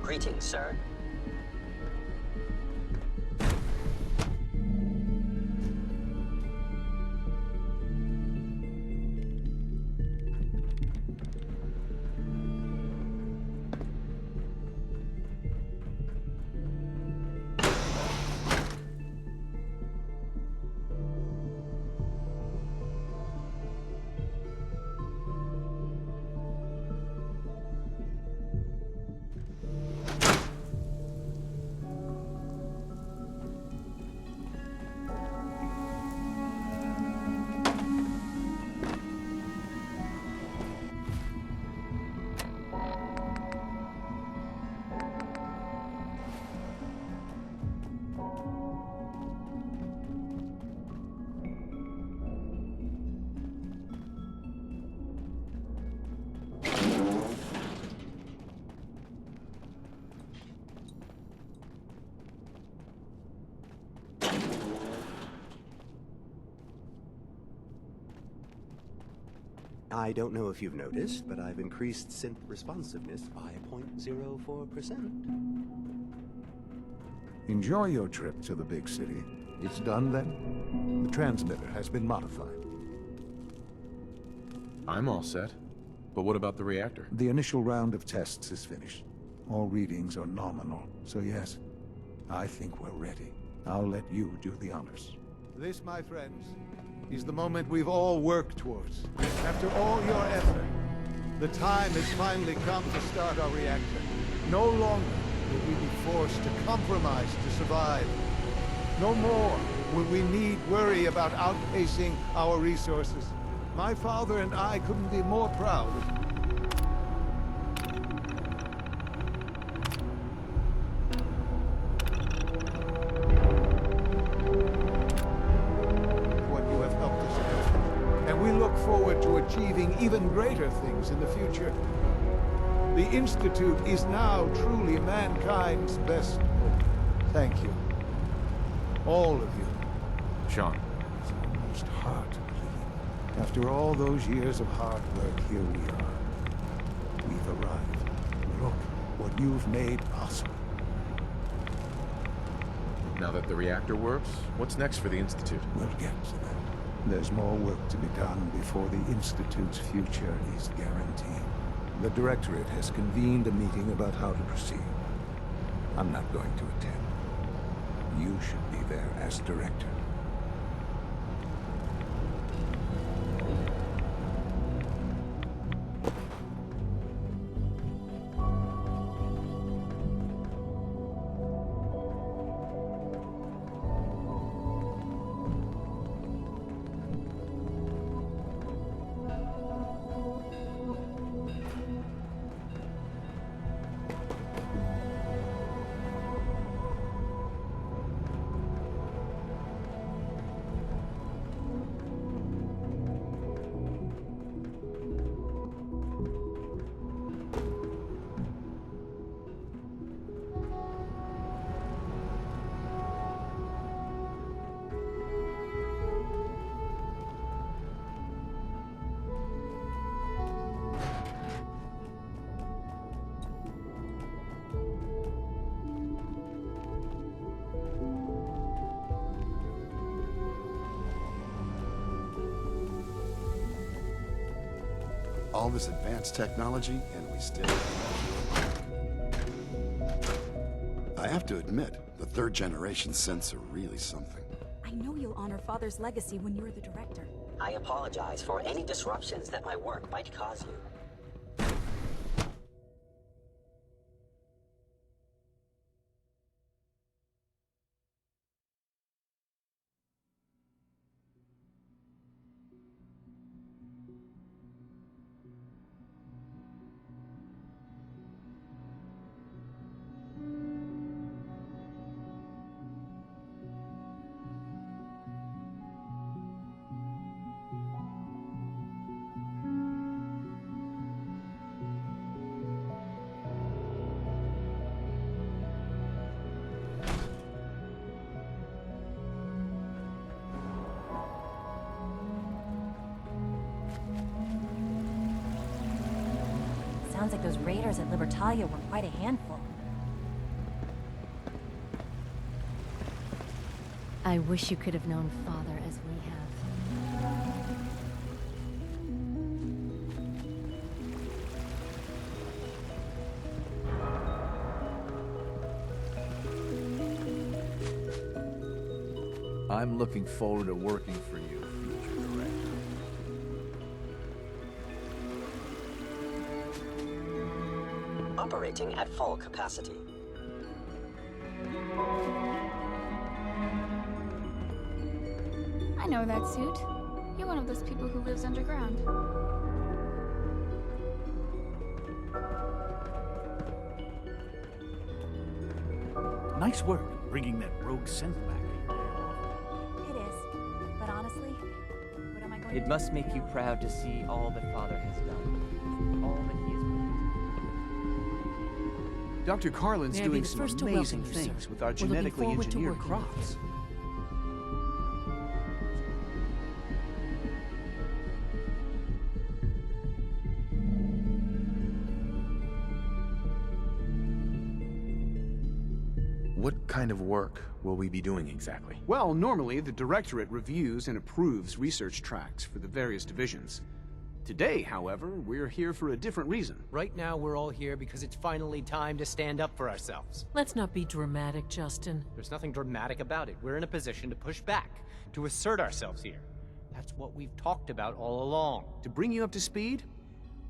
Greetings, sir. I don't know if you've noticed, but I've increased synth responsiveness by 0.04%. Enjoy your trip to the big city. It's done then? The transmitter has been modified. I'm all set. But what about the reactor? The initial round of tests is finished. All readings are nominal, so yes, I think we're ready. I'll let you do the honors. This, my friends, is the moment we've all worked towards. After all your effort, the time has finally come to start our reactor. No longer will we be forced to compromise to survive. No more will we need worry about outpacing our resources. My father and I couldn't be more proud of what you have helped us with. And we look forward to achieving even greater things in the future. The Institute is now truly mankind's best hope. Thank you. All of you. Sean. It's almost hard to believe. After all those years of hard work, here we are. We've arrived. Look what you've made possible. Now that the reactor works, what's next for the Institute? We'll get to that. There's more work to be done before the Institute's future is guaranteed. The Directorate has convened a meeting about how to proceed. I'm not going to attend. You should be there as Director. All this advanced technology, and we still... I have to admit, the third-generation synths are really something. I know you'll honor Father's legacy when you're the director. I apologize for any disruptions that my work might cause you. Sounds like those raiders at Libertalia were quite a handful. I wish you could have known Father as we have. I'm looking forward to working for you, future director. Operating at full capacity. I know that suit. You're one of those people who lives underground. Nice work bringing that rogue synth back. It is. But honestly, what am I going to It do? must make you proud to see all that Father has done. All that he has put. Dr. Carlin's May I be doing the some first to amazing welcome you, sir. things with our We're looking genetically forward to engineered working with you. crops. What kind of work will we be doing exactly? Well, normally the Directorate reviews and approves research tracks for the various divisions. Today, however, we're here for a different reason. Right now, we're all here because it's finally time to stand up for ourselves. Let's not be dramatic, Justin. There's nothing dramatic about it. We're in a position to push back, to assert ourselves here. That's what we've talked about all along. To bring you up to speed,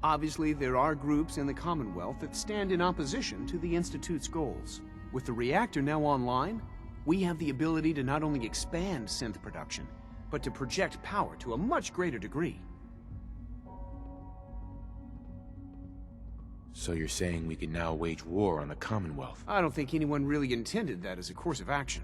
obviously there are groups in the Commonwealth that stand in opposition to the Institute's goals. With the reactor now online, we have the ability to not only expand synth production, but to project power to a much greater degree. So you're saying we can now wage war on the Commonwealth? I don't think anyone really intended that as a course of action.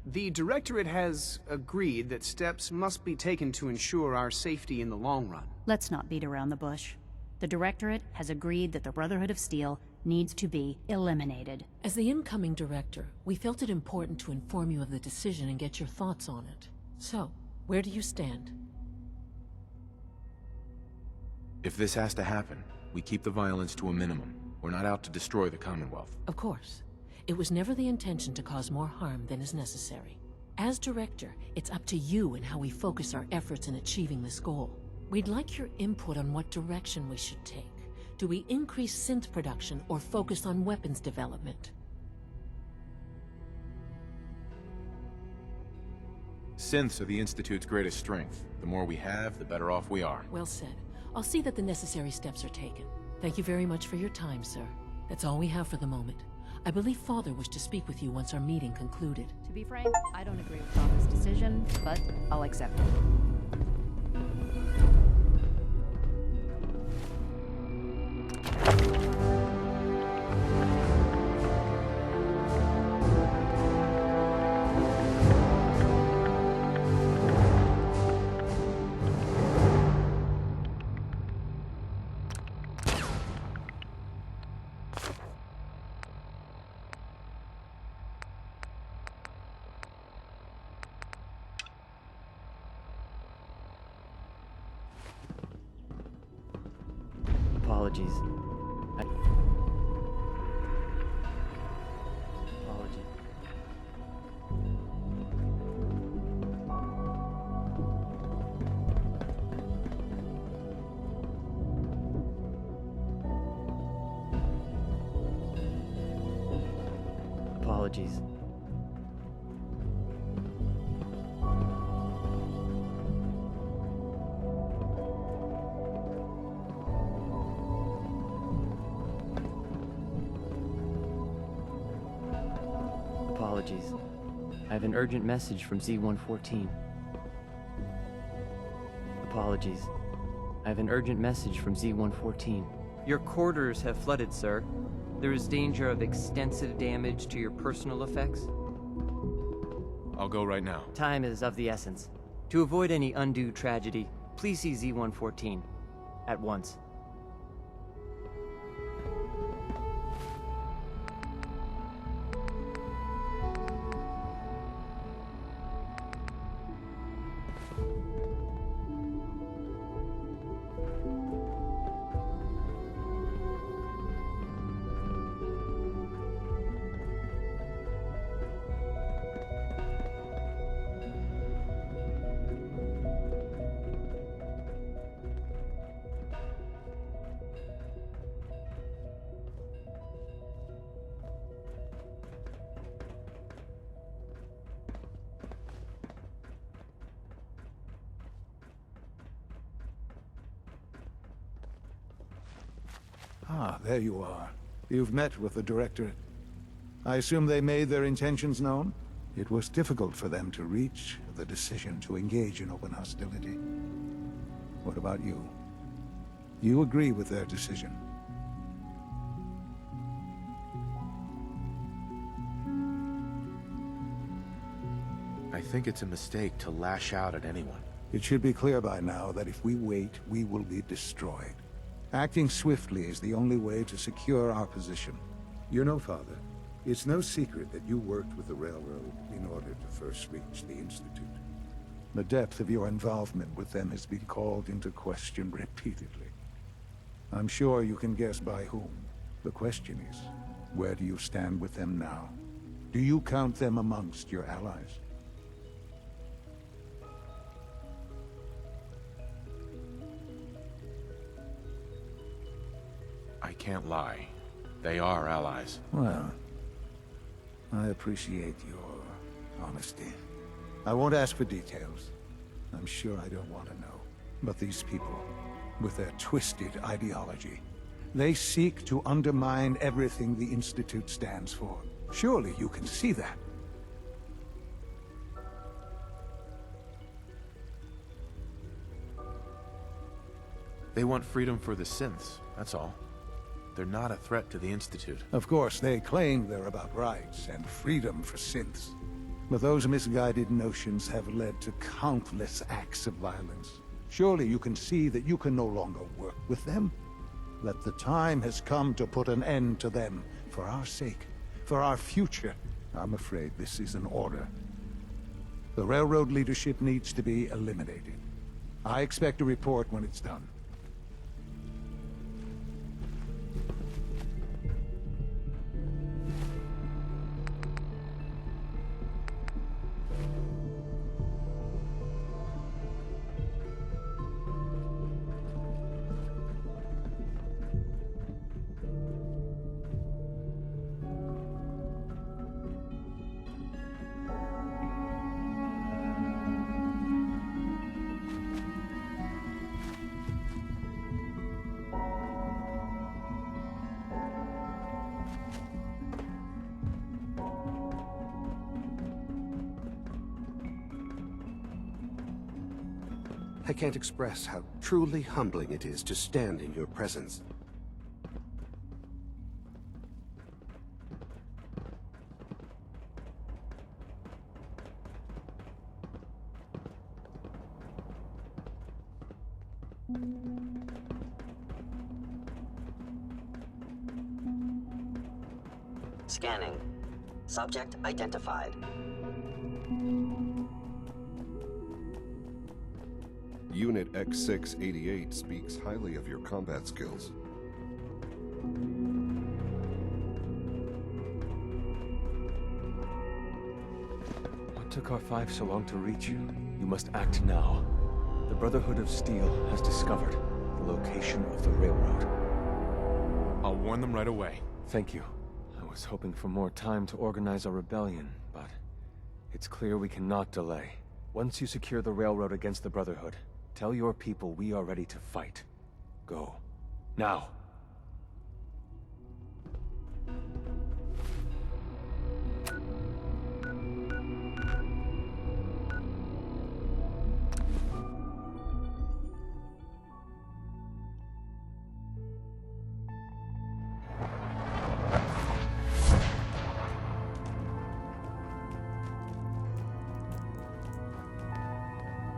The Directorate has agreed that steps must be taken to ensure our safety in the long run. Let's not beat around the bush. The Directorate has agreed that the Brotherhood of Steel needs to be eliminated. As the incoming director, we felt it important to inform you of the decision and get your thoughts on it. So, where do you stand? If this has to happen, we keep the violence to a minimum. We're not out to destroy the Commonwealth. Of course. It was never the intention to cause more harm than is necessary. As director, it's up to you and how we focus our efforts in achieving this goal. We'd like your input on what direction we should take. Do we increase synth production or focus on weapons development? Synths are the Institute's greatest strength. The more we have, the better off we are. Well said. I'll see that the necessary steps are taken. Thank you very much for your time, sir. That's all we have for the moment. I believe Father wished to speak with you once our meeting concluded. To be frank, I don't agree with Father's decision, but I'll accept it. Apologies. Apologies. Apologies. I have an urgent message from Z-114. Apologies. I have an urgent message from Z-114. Your quarters have flooded, sir. There is danger of extensive damage to your personal effects. I'll go right now. Time is of the essence. To avoid any undue tragedy, please see Z-114 at once. Ah, there you are. You've met with the Directorate. I assume they made their intentions known? It was difficult for them to reach the decision to engage in open hostility. What about you? You agree with their decision? I think it's a mistake to lash out at anyone. It should be clear by now that if we wait, we will be destroyed. Acting swiftly is the only way to secure our position. You know, Father, it's no secret that you worked with the Railroad in order to first reach the Institute. The depth of your involvement with them has been called into question repeatedly. I'm sure you can guess by whom. The question is, where do you stand with them now? Do you count them amongst your allies? I can't lie. They are allies. Well, I appreciate your honesty. I won't ask for details. I'm sure I don't want to know. But these people, with their twisted ideology, they seek to undermine everything the Institute stands for. Surely you can see that. They want freedom for the synths, that's all. They're not a threat to the Institute. Of course, they claim they're about rights and freedom for synths. But those misguided notions have led to countless acts of violence. Surely you can see that you can no longer work with them. That the time has come to put an end to them, for our sake, for our future. I'm afraid this is an order. The Railroad leadership needs to be eliminated. I expect a report when it's done. I can't express how truly humbling it is to stand in your presence. Scanning. Subject identified. Unit X688 speaks highly of your combat skills. What took R5 so long to reach you? You must act now. The Brotherhood of Steel has discovered the location of the railroad. I'll warn them right away. Thank you. I was hoping for more time to organize a rebellion, but it's clear we cannot delay. Once you secure the railroad against the Brotherhood, tell your people we are ready to fight. Go. Now.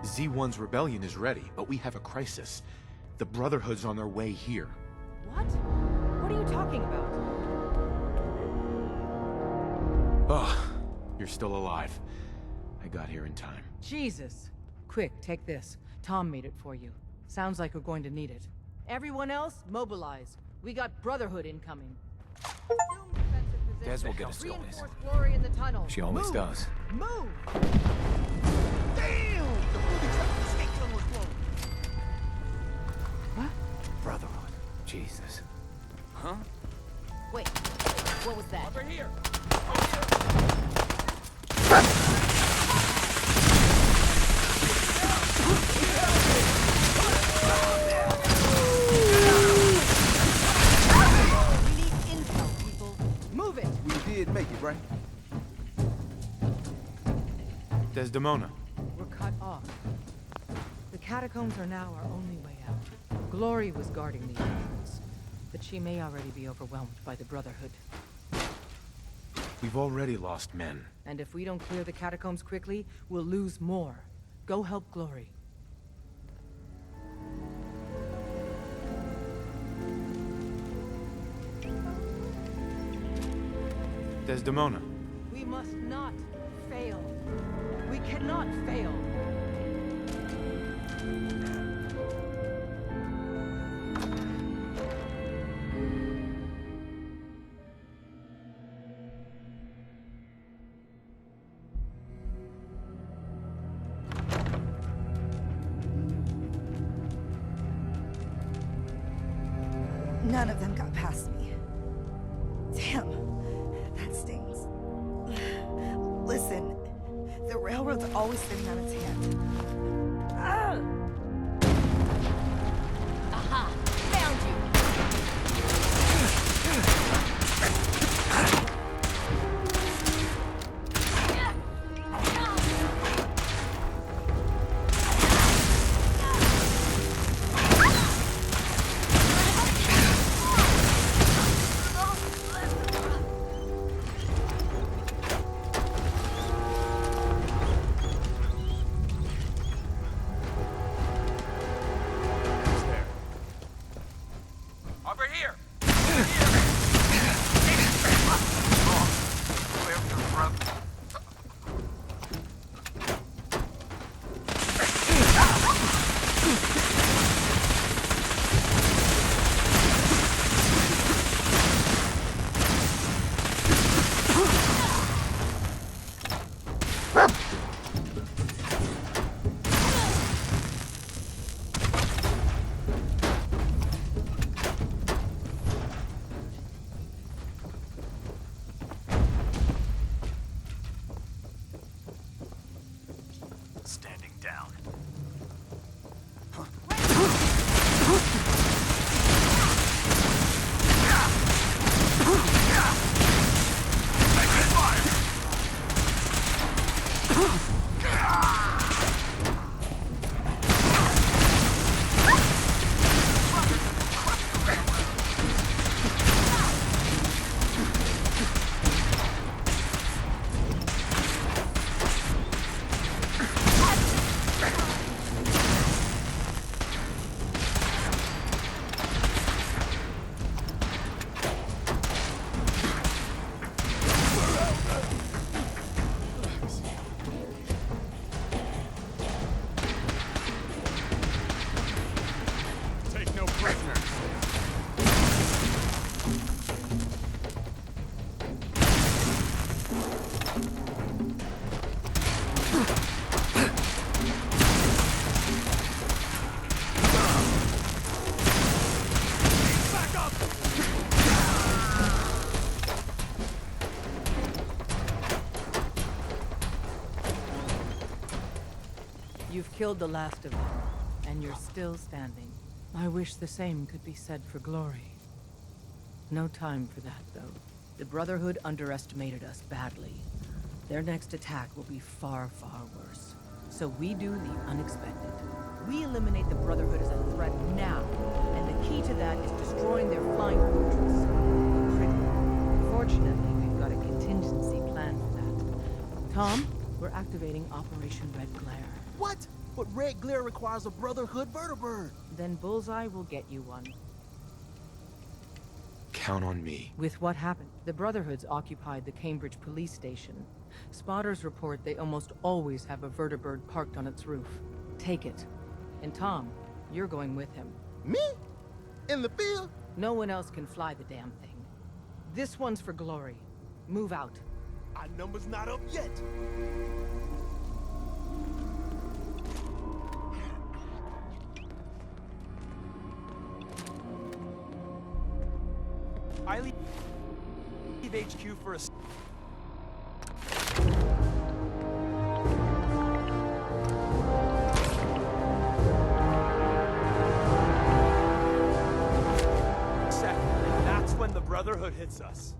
Z1's rebellion is ready, but we have a crisis. The Brotherhood's on their way here. What? What are you talking about? Oh, you're still alive. I got here in time. Jesus. Quick, take this. Tom made it for you. Sounds like we're going to need it. Everyone else, mobilize. We got Brotherhood incoming. Des will get us to this. Reinforce Glory in the tunnel. She always Move. does. Move! Damn! The booby trap escape tunnel is closed. What? Brotherhood. Jesus. Huh? Wait, what was that? Over here! We need intel, people. Move it! We did make it, right? Desdemona. We're cut off. The catacombs are now our only way out. Glory was guarding the entrance, but she may already be overwhelmed by the Brotherhood. We've already lost men. And if we don't clear the catacombs quickly, we'll lose more. Go help Glory. Desdemona. We must not fail. We cannot fail. None of them got past me. Damn, that stings. Listen, the railroad's always sitting on its hands. Ah! Aha! Found you! Standing down. Take no prisoners. You've killed the last of them, and you're still standing. I wish the same could be said for Glory. No time for that, though. The Brotherhood underestimated us badly. Their next attack will be far, far worse. So we do the unexpected. We eliminate the Brotherhood as a threat now, and the key to that is destroying their flying fortress. Critical. Fortunately, we've got a contingency plan for that. Tom, we're activating Operation Red Glare. What? But Red Glare requires a Brotherhood vertibird. Then Bullseye will get you one. Count on me. With what happened, the Brotherhood's occupied the Cambridge police station. Spotters report they almost always have a vertibird parked on its roof. Take it. And Tom, you're going with him. Me? In the field? No one else can fly the damn thing. This one's for Glory. Move out. Our number's not up yet. I leave HQ for a... second, and that's when the Brotherhood hits us.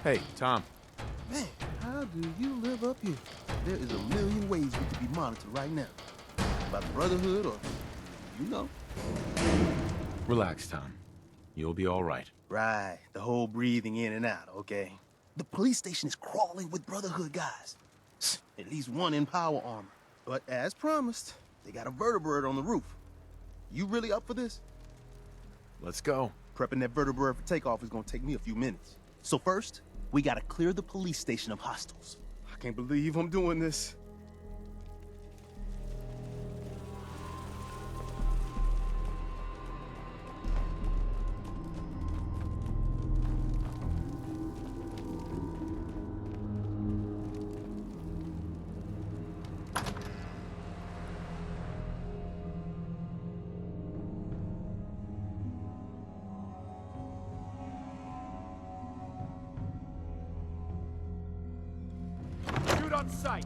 Hey, Tom. Man, how do you live up here? There is a million ways we could be monitored right now. By the Brotherhood or, you know. Relax, Tom. You'll be all right. Right, the whole breathing in and out, okay? The police station is crawling with Brotherhood guys. At least one in power armor. But as promised, they got a vertibird on the roof. You really up for this? Let's go. Prepping that vertibird for takeoff is gonna take me a few minutes. So first, we gotta clear the police station of hostiles. I can't believe I'm doing this. Shoot on sight.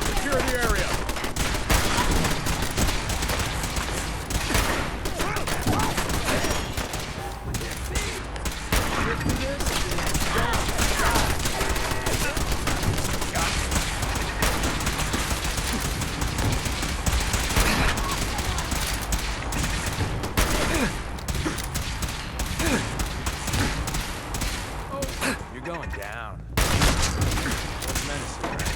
Secure the area. You're going down. That's menacing,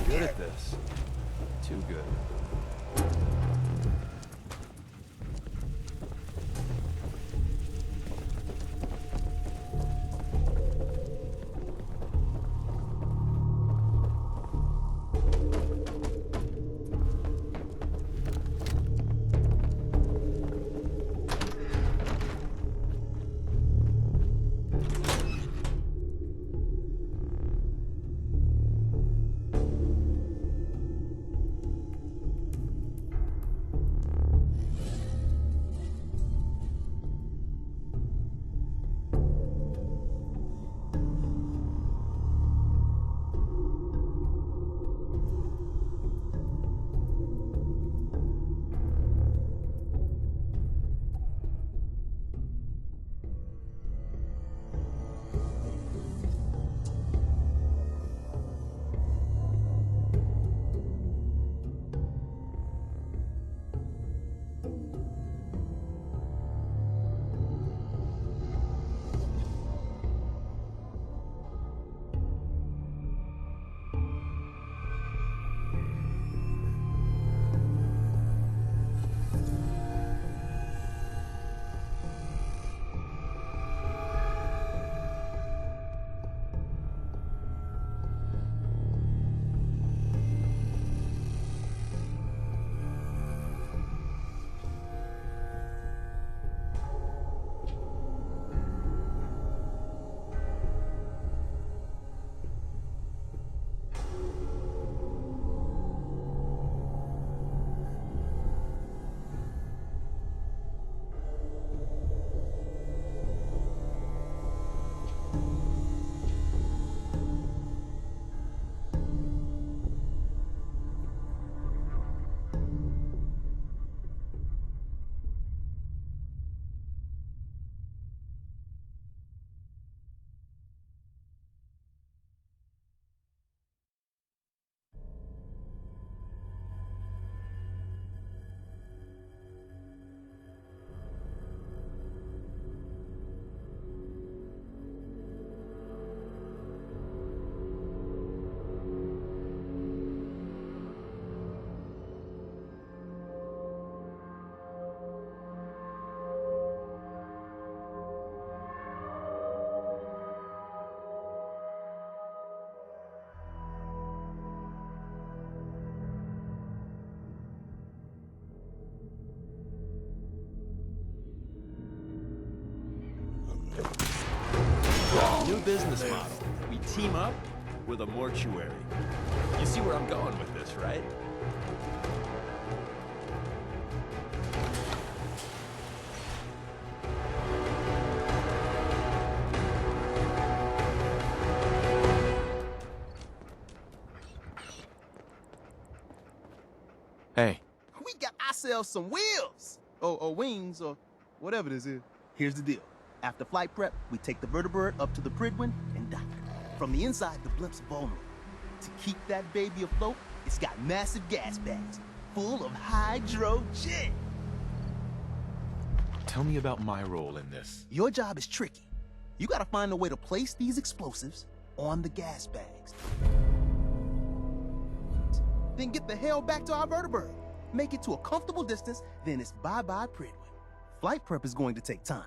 good at this. Too good. new business model. We team up with a mortuary. You see where I'm going with this, right? Hey. We got ourselves some wheels! Or wings, or whatever this is. Here's the deal. After flight prep, we take the vertibird up to the Pridwin and dock. From the inside, the blimp's vulnerable. To keep that baby afloat, it's got massive gas bags full of hydrogen. Tell me about my role in this. Your job is tricky. You gotta find a way to place these explosives on the gas bags. Then get the hell back to our vertibird. Make it to a comfortable distance, then it's bye-bye Pridwin. Flight prep is going to take time.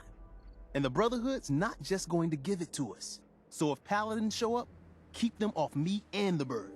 And the Brotherhood's not just going to give it to us. So if Paladins show up, keep them off me and the bird.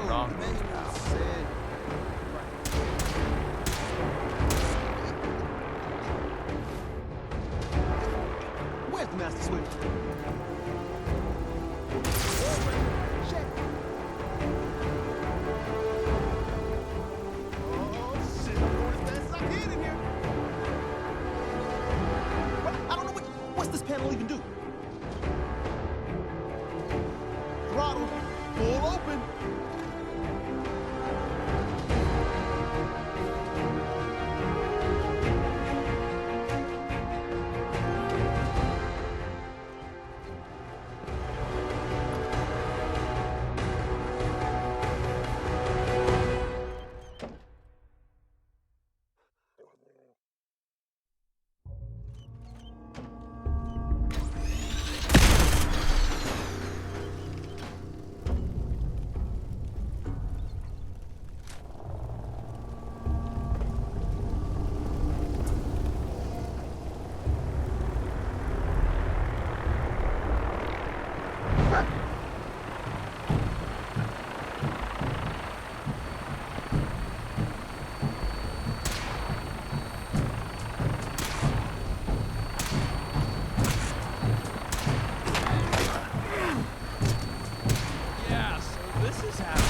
Wrong the move, manual pal. said... Where's the master switch? Shit. Oh, shit. I'm going as fast as I can in here. What? I don't know what's this panel even do? Throttle, full open. Yeah, so this is happening.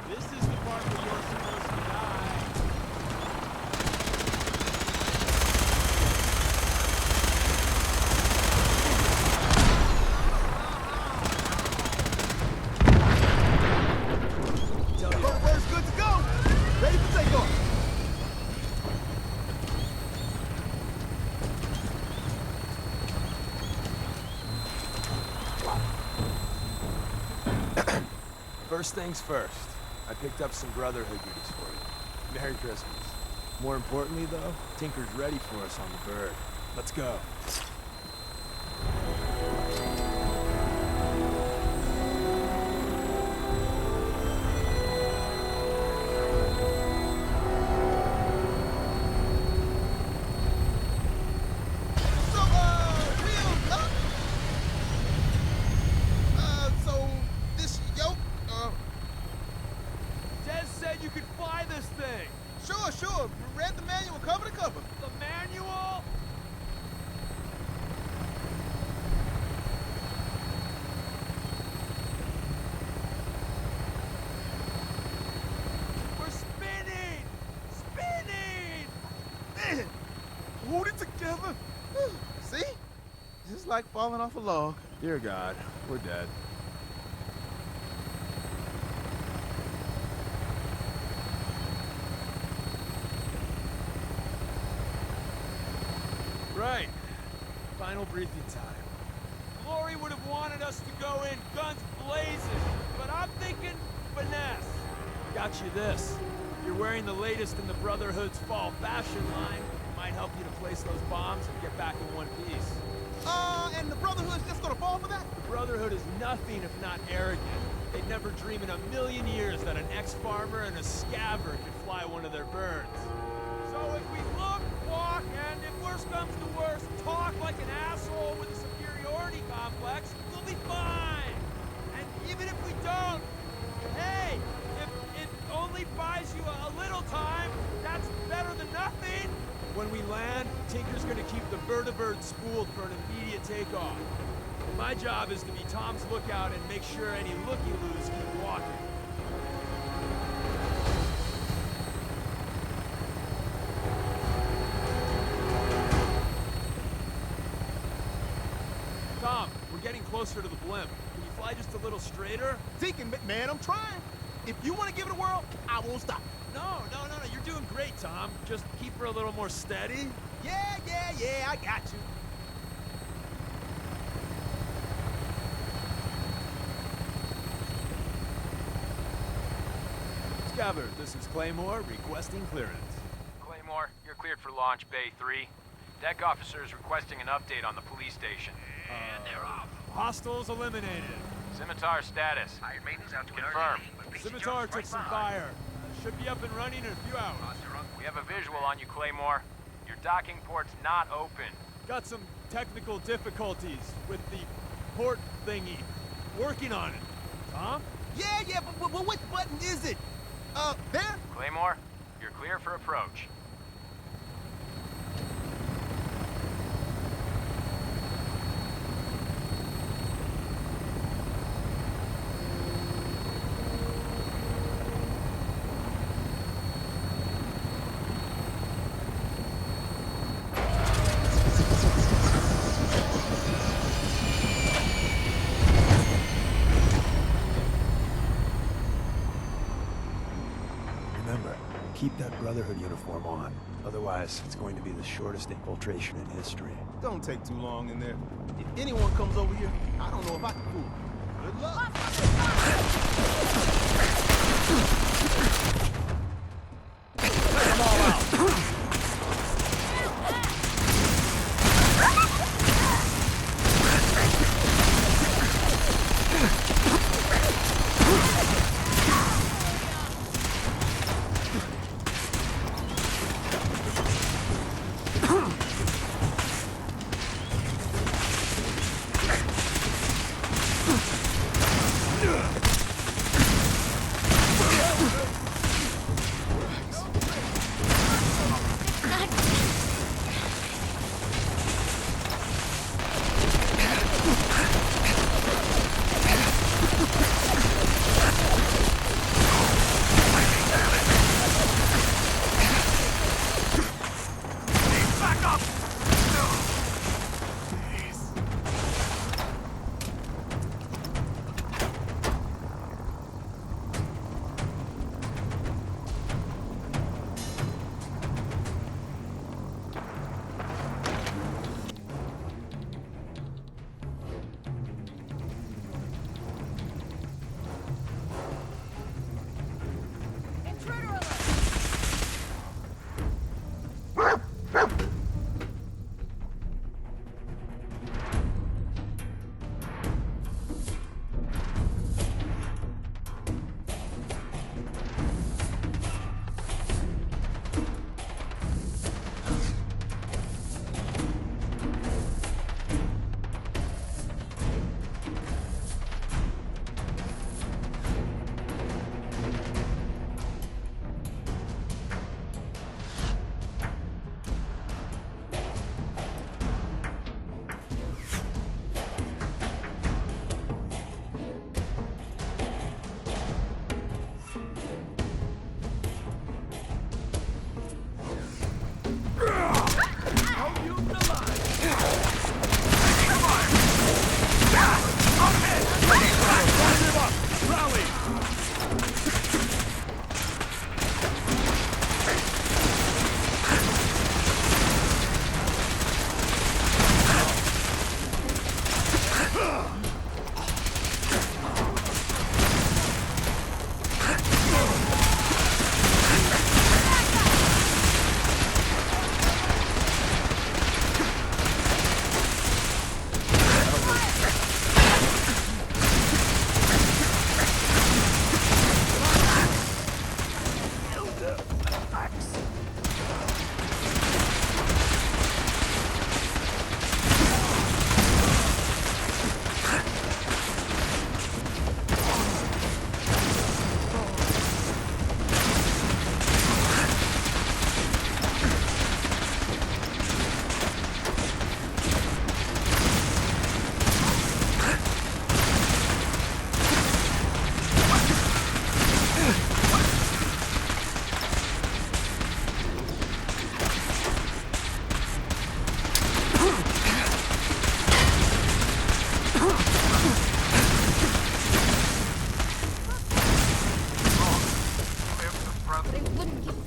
This is the part where you're supposed to die. Where's good to go? Ready for takeoff. First things first, I picked up some Brotherhood goodies for you. Merry Christmas. More importantly, though, Tinker's ready for us on the bird. Let's go. So, wheels up. So this yoke, Des said you could fly this thing. Sure. Read the manual cover to cover. The manual? We're spinning! Spinning! Hold it together. See? Just like falling off a log. Dear God, we're dead. Right. Final briefing time. Glory would have wanted us to go in guns blazing, but I'm thinking finesse. Got you this. You're wearing the latest in the Brotherhood's fall fashion line. It might help you to place those bombs and get back in one piece. And the Brotherhood's just gonna fall for that? The Brotherhood is nothing if not arrogant. They'd never dream in a million years that an ex-farmer and a scabber could fly one of their birds. So if we look, walk, and if worse comes to worse, talk like an asshole with a superiority complex, we'll be fine. And even if we don't, hey, if it only buys you a little time, that's better than nothing. When we land, Tinker's gonna keep the vertibird spooled for an immediate takeoff. My job is to be Tom's lookout and make sure any looky-loos keep walking. Tom, we're getting closer to the blimp. Can you fly just a little straighter? Deacon, man, I'm trying. If you want to give it a whirl, I won't stop. No, you're doing great, Tom. Just keep her a little more steady. Yeah, I got you. Scabbard, this is Claymore requesting clearance. Claymore, you're cleared for launch Bay 3. Deck officers requesting an update on the police station. And they're off. Hostiles eliminated. Scimitar status. Hired maidens out to confirm. Scimitar took some fire. Should be up and running in a few hours. We have a visual on you, Claymore. Your docking port's not open. Got some technical difficulties with the port thingy. Working on it. Tom? Yeah, but which button is it? There? Claymore, you're clear for approach. Remember, keep that Brotherhood uniform on. Otherwise, it's going to be the shortest infiltration in history. Don't take too long in there. If anyone comes over here, I don't know if I can fool them. Good luck. Take them all out.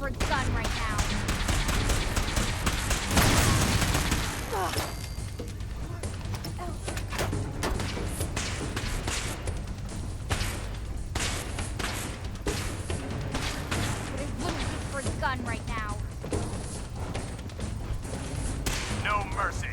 for a gun right now. But I wouldn't look for a gun right now. No mercy.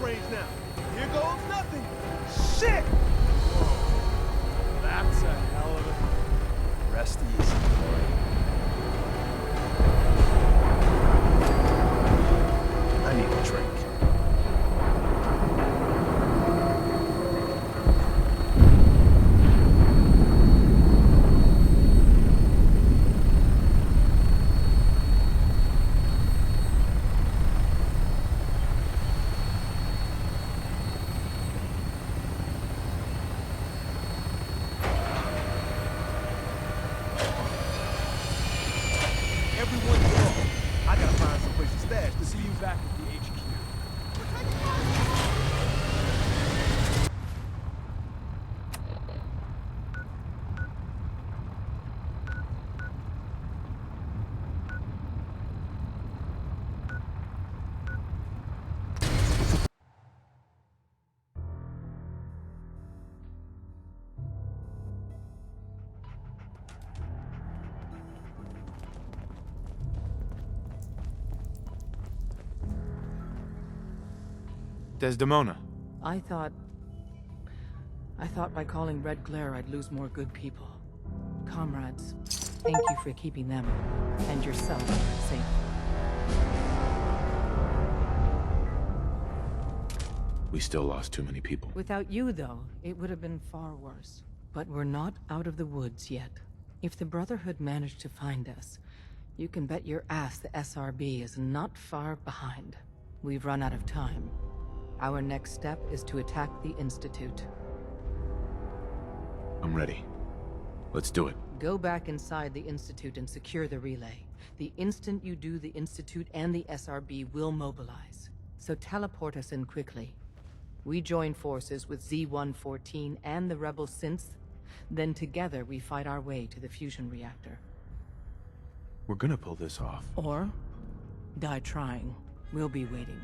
range now. Here goes nothing. Shit! Whoa. That's a hell of a... Rest easy, Glory. I need a drink. Everyone get off. I gotta find some place to stash this. See you back at the HQ. Desdemona. I thought by calling Red Glare I'd lose more good people. Comrades, thank you for keeping them and yourself safe. We still lost too many people. Without you, though, it would have been far worse. But we're not out of the woods yet. If the Brotherhood managed to find us, you can bet your ass the SRB is not far behind. We've run out of time. Our next step is to attack the Institute. I'm ready. Let's do it. Go back inside the Institute and secure the relay. The instant you do, the Institute and the SRB will mobilize. So teleport us in quickly. We join forces with Z-114 and the rebel synths. Then together we fight our way to the fusion reactor. We're gonna pull this off. Or die trying. We'll be waiting.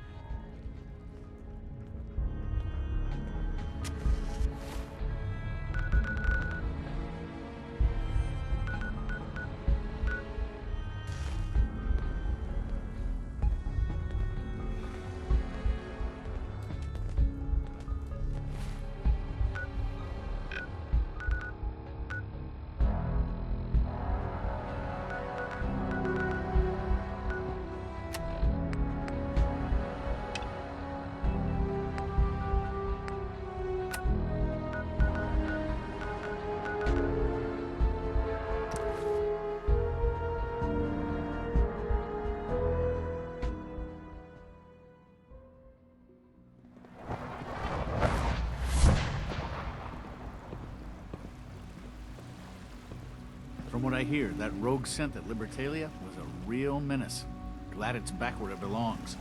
From what I hear, that rogue synth at Libertalia was a real menace. Glad it's back where it belongs.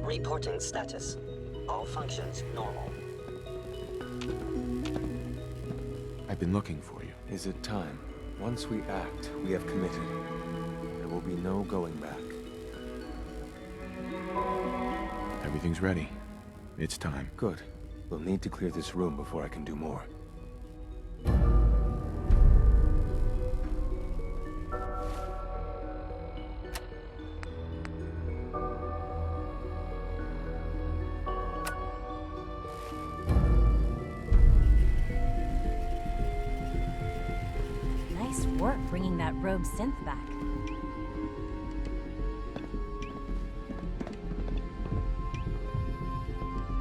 Reporting status. All functions normal. I've been looking for you. Is it time? Once we act, we have committed. There will be no going back. Everything's ready. It's time. Good. We'll need to clear this room before I can do more. Nice work bringing that rogue synth back.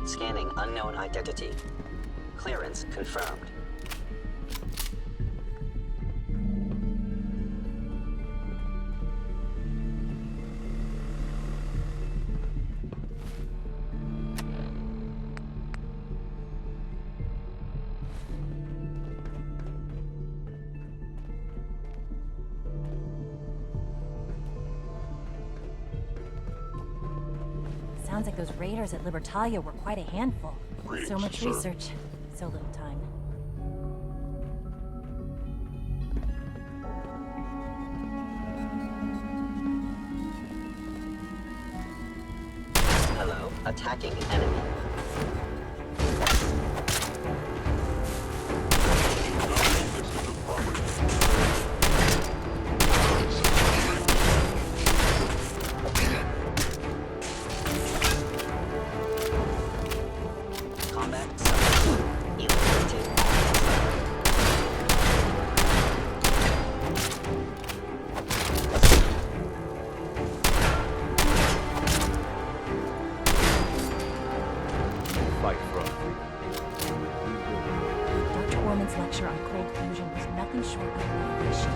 Scanning unknown identity. Clearance confirmed. Sounds like those raiders at Libertalia were quite a handful. So much research, so little time. Hello, attacking enemy. Combat successful. Eliminated. Fight for us. Dr. Orman's lecture on cold fusion was nothing short of annihilation.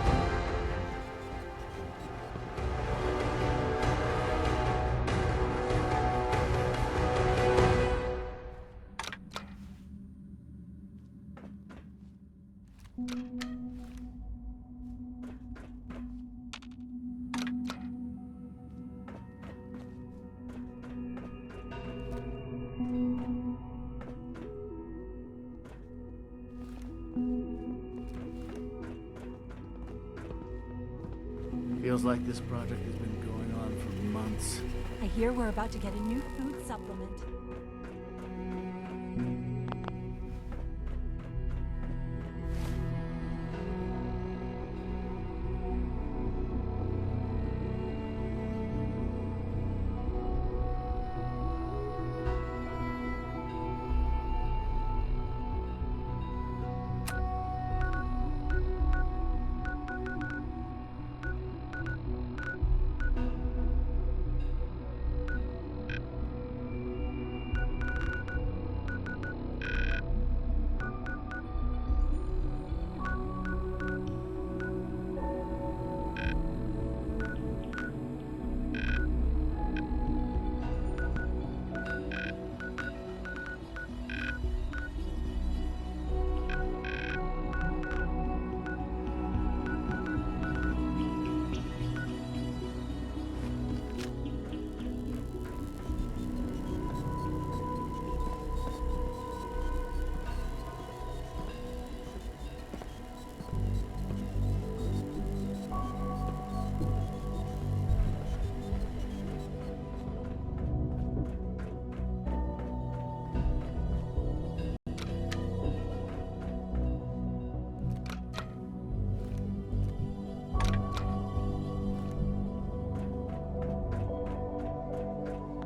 Feels like this project has been going on for months. I hear we're about to get a new food supplement.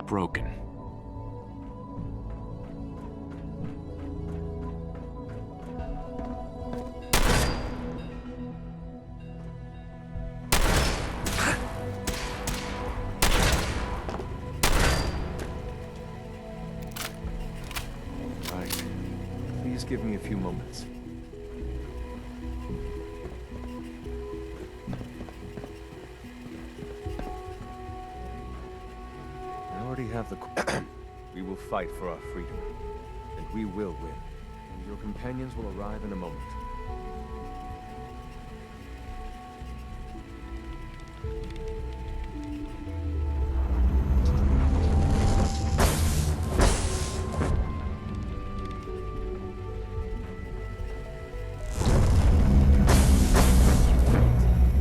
Broken. Right. Please give me a few moments. I already have the... We will fight for our freedom. And we will win. And your companions will arrive in a moment.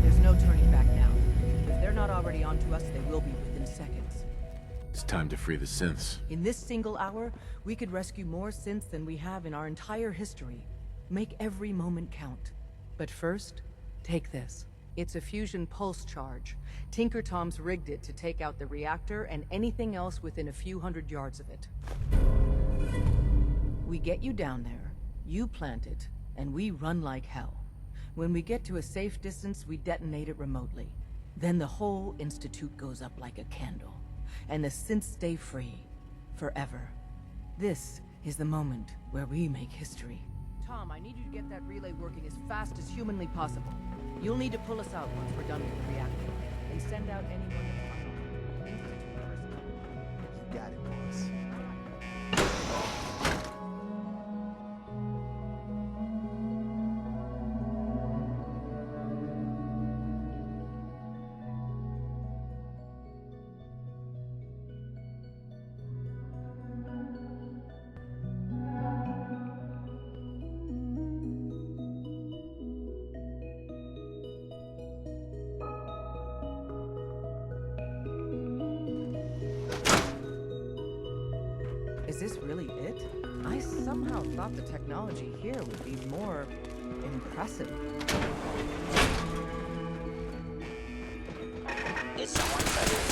There's no turning back now. If they're not already onto us, they will be within seconds. It's time to free the synths. In this single hour, we could rescue more synths than we have in our entire history. Make every moment count. But first, take this. It's a fusion pulse charge. Tinker Tom's rigged it to take out the reactor and anything else within a few hundred yards of it. We get you down there, you plant it, and we run like hell. When we get to a safe distance, we detonate it remotely. Then the whole Institute goes up like a candle. And the synths stay free. Forever. This is the moment where we make history. Tom, I need you to get that relay working as fast as humanly possible. You'll need to pull us out once we're done with the reactor. And send out anyone that's Institute personnel. You got it, boss. Is this really it? I somehow thought the technology here would be more impressive. Is someone present?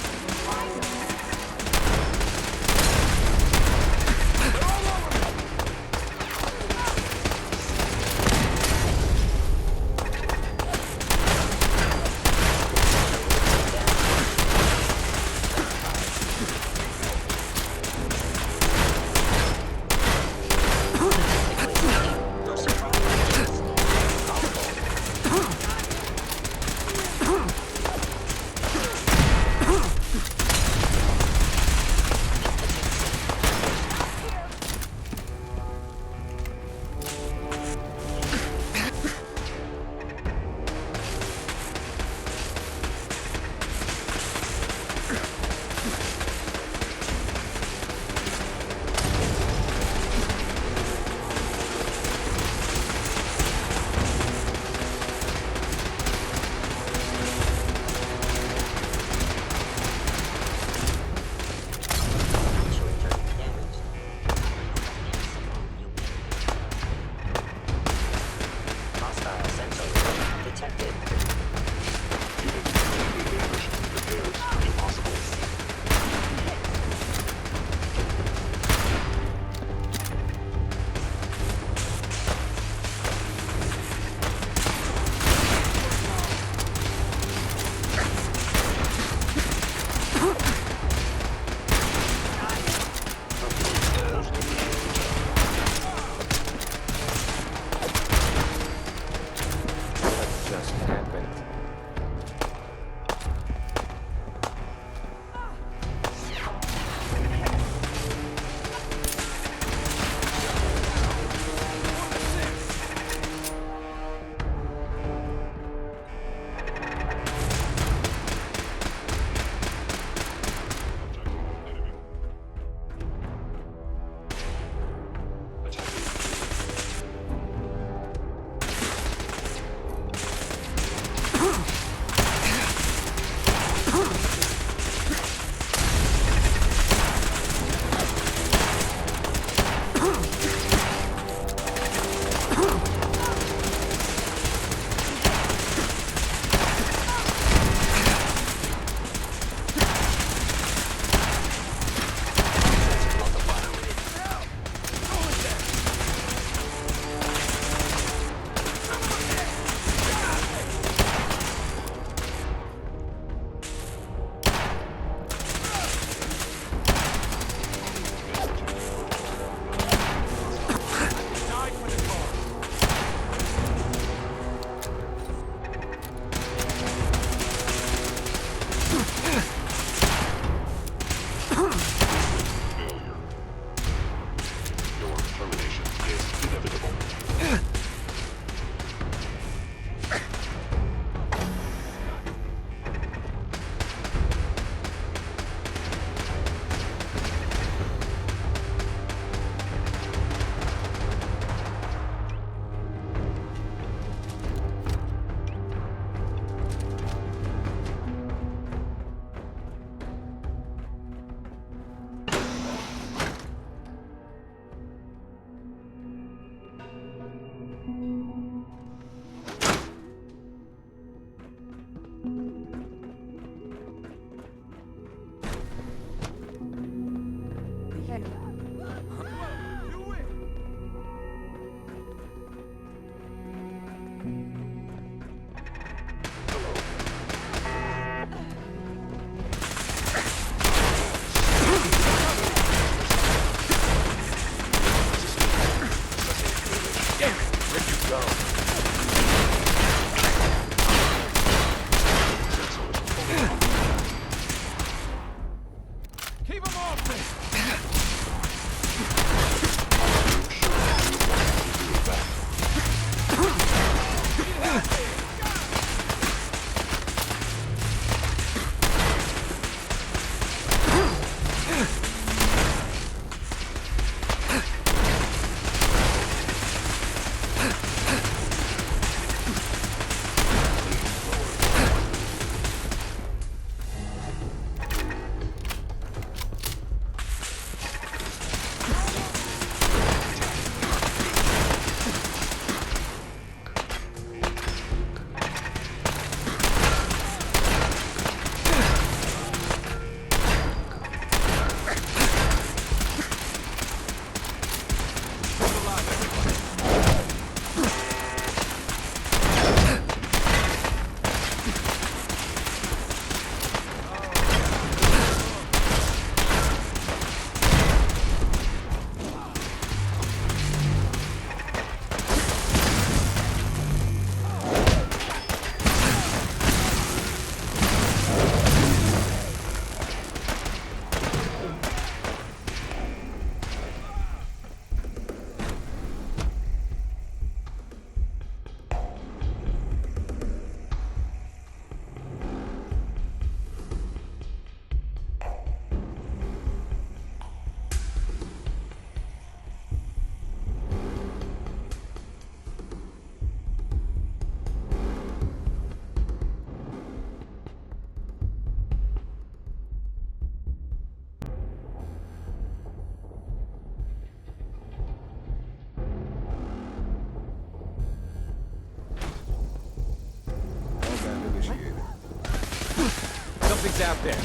Something's out there.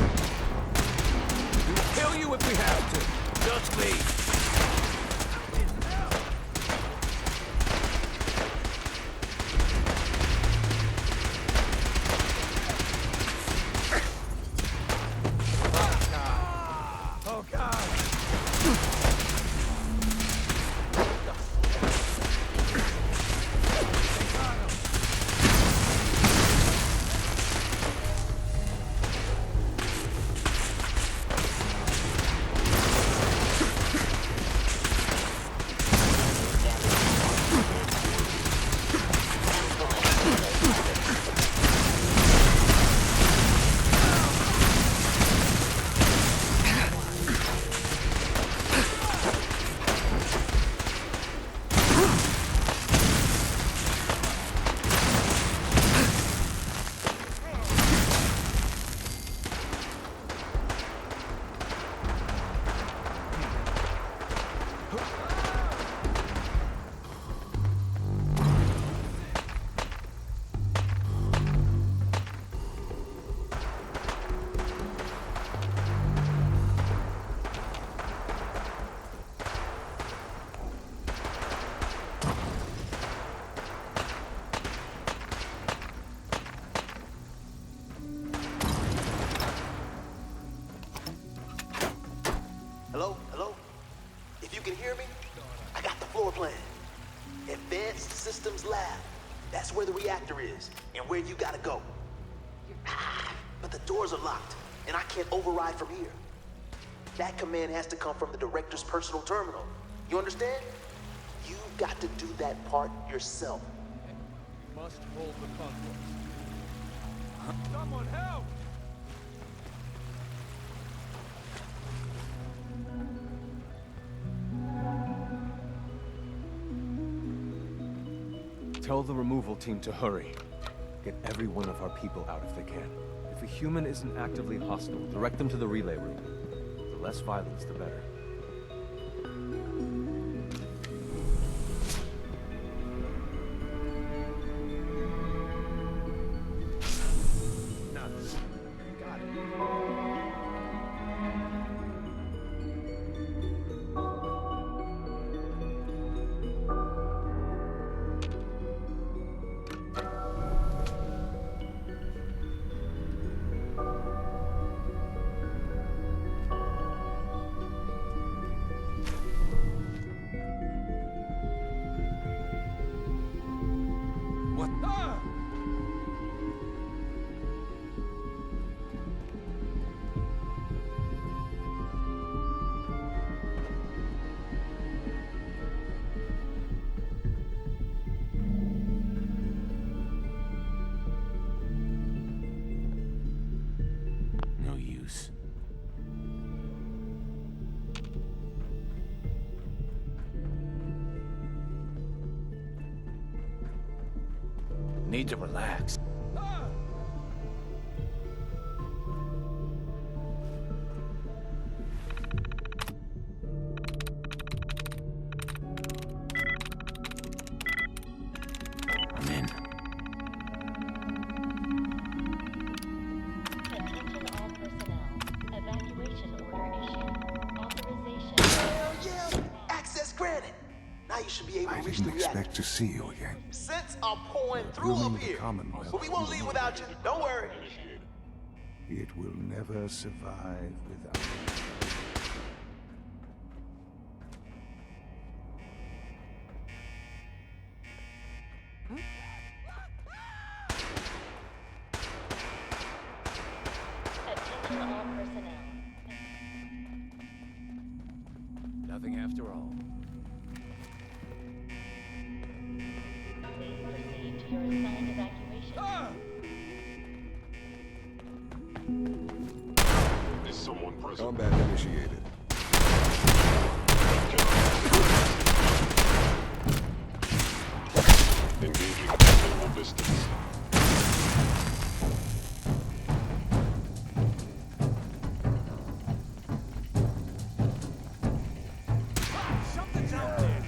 We'll kill you if we have to. Just leave. Oh God! Hello? Hello? If you can hear me, I got the floor plan. Advanced Systems Lab. That's where the reactor is, and where you gotta go. But the doors are locked, and I can't override from here. That command has to come from the director's personal terminal. You understand? You've got to do that part yourself. You must hold the convoys. Someone help! Tell the removal team to hurry. Get every one of our people out if they can. If a human isn't actively hostile, direct them to the relay room. The less violence, the better. No use. Need to relax. I'm in. Attention all personnel. Evacuation order issued. Authorization. Hell yeah! Access granted. Now you should be able to I reach didn't the reactor. expect to see you again. Scents are pouring through Ruling up the here. Commonwealth. But we won't leave without you. Don't worry. It will never survive without you. Attention all personnel. Nothing after all. Please proceed to your assigned evacuation. Is someone present? Combat initiated. Engaging at equal distance. Something's out there!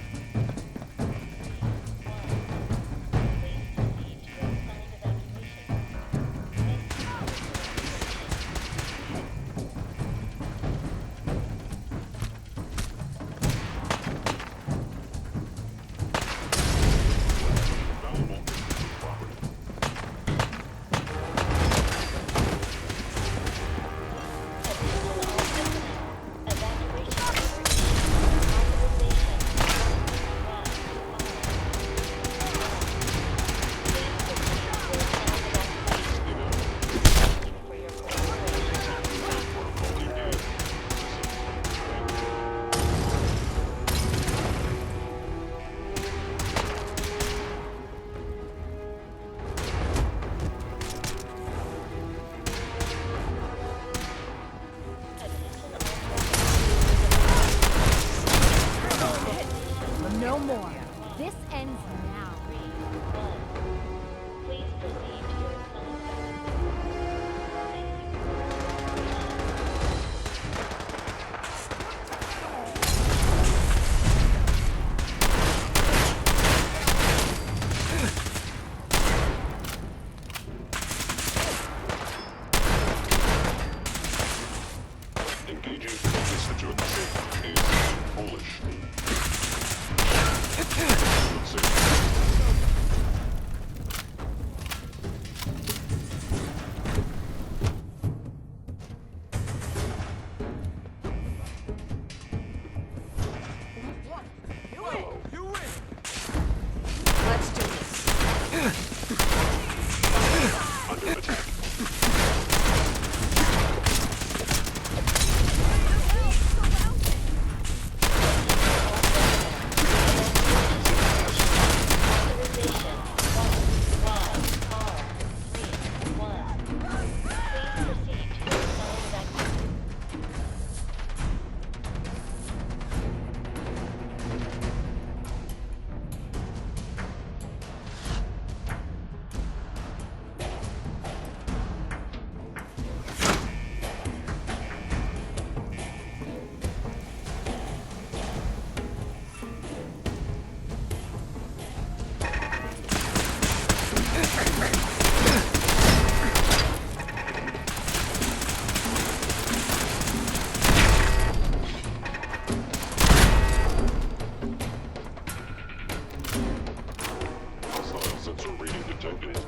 Detected.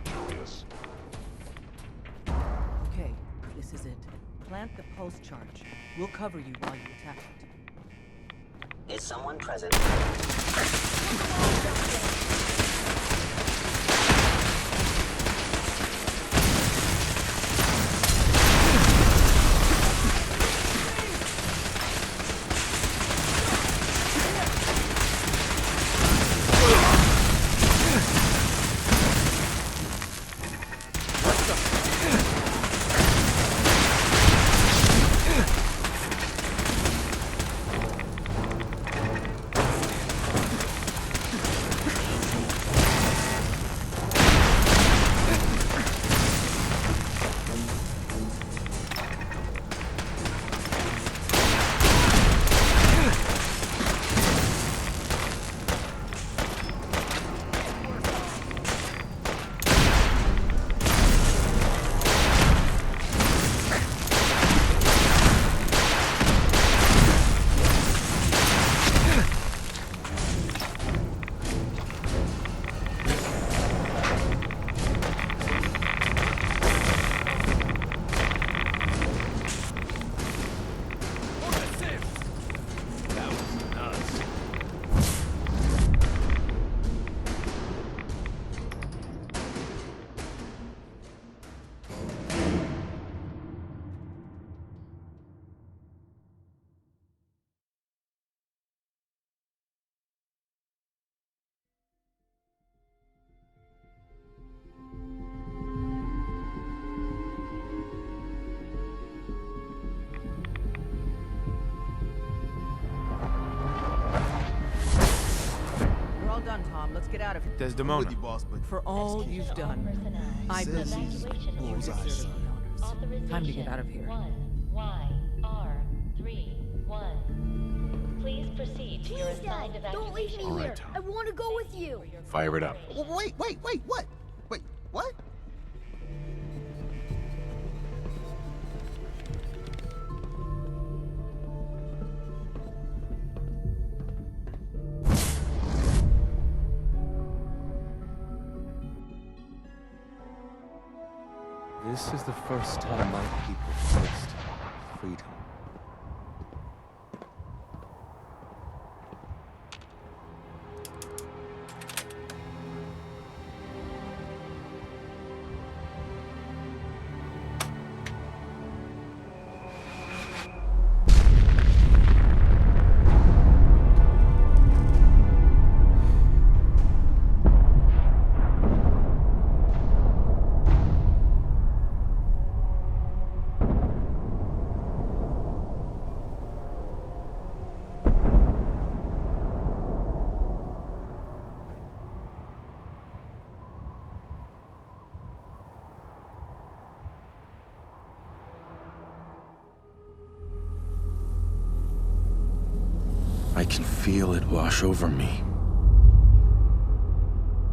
Curious. Okay, this is it. Plant the pulse charge. We'll cover you while you attack it. Is someone present? We're all done, Tom. Let's get out of here. Desdemona. For all you've done, I believe you deserve the honors. Time to get out of here. YR31. Please proceed to your assigned evacuation. Don't leave me All right, here. Tom. I want to go with you. Fire it up. Wait, what? Wait, what? This is the first time my people faced freedom. I can feel it wash over me.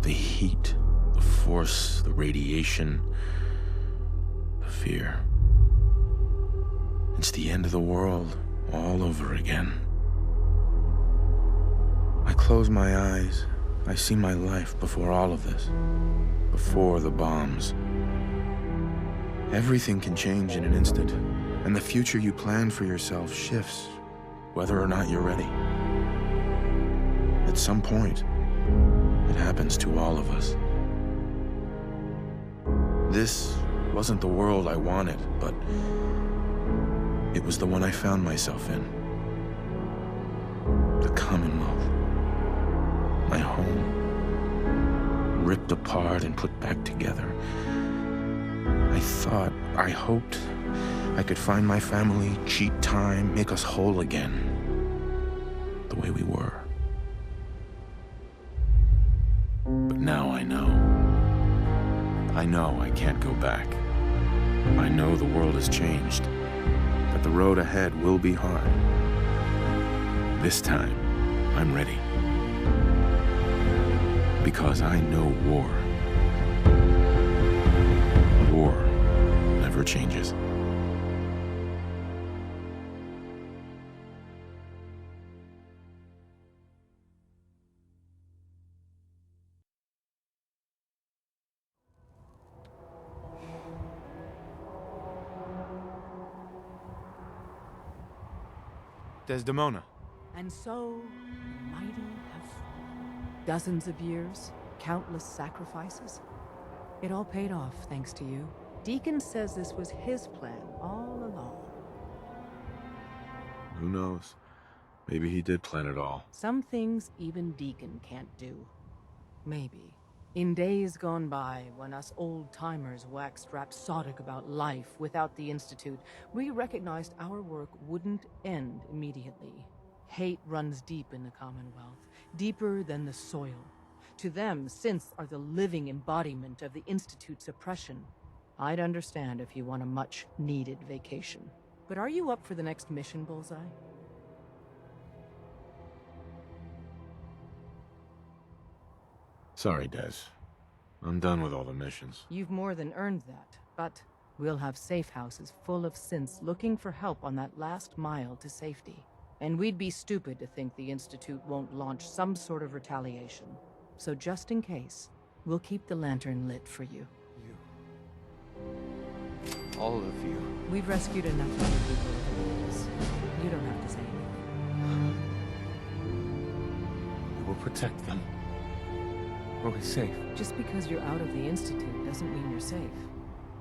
The heat, the force, the radiation, the fear. It's the end of the world all over again. I close my eyes. I see my life before all of this. Before the bombs. Everything can change in an instant, and the future you plan for yourself shifts, whether or not you're ready. At some point, it happens to all of us. This wasn't the world I wanted, but it was the one I found myself in. The Commonwealth. My home. Ripped apart and put back together. I hoped I could find my family, cheat time, make us whole again. The way we were. But now I know. I know I can't go back. I know the world has changed. That the road ahead will be hard. This time, I'm ready. Because I know war. War never changes. Desdemona. And so, the mighty have fallen. Dozens of years, countless sacrifices. It all paid off, thanks to you. Deacon says this was his plan all along. Who knows? Maybe he did plan it all. Some things even Deacon can't do. Maybe. In days gone by, when us old-timers waxed rhapsodic about life without the Institute, we recognized our work wouldn't end immediately. Hate runs deep in the Commonwealth, deeper than the soil. To them, synths are the living embodiment of the Institute's oppression. I'd understand if you want a much-needed vacation. But are you up for the next mission, Bullseye? Sorry, Des. I'm done with all the missions. You've more than earned that, but we'll have safe houses full of synths looking for help on that last mile to safety. And we'd be stupid to think the Institute won't launch some sort of retaliation. So just in case, we'll keep the lantern lit for you. All of you. We've rescued enough other people over the years. You don't have to say anything. We will protect them. Are we safe? Just because you're out of the Institute doesn't mean you're safe.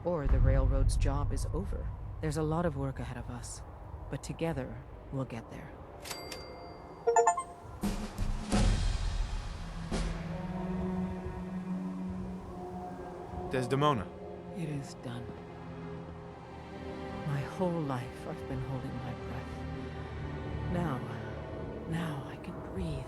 Or the Railroad's job is over. There's a lot of work ahead of us. But together, we'll get there. Desdemona. It is done. My whole life I've been holding my breath. Now I can breathe.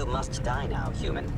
You must die now, human.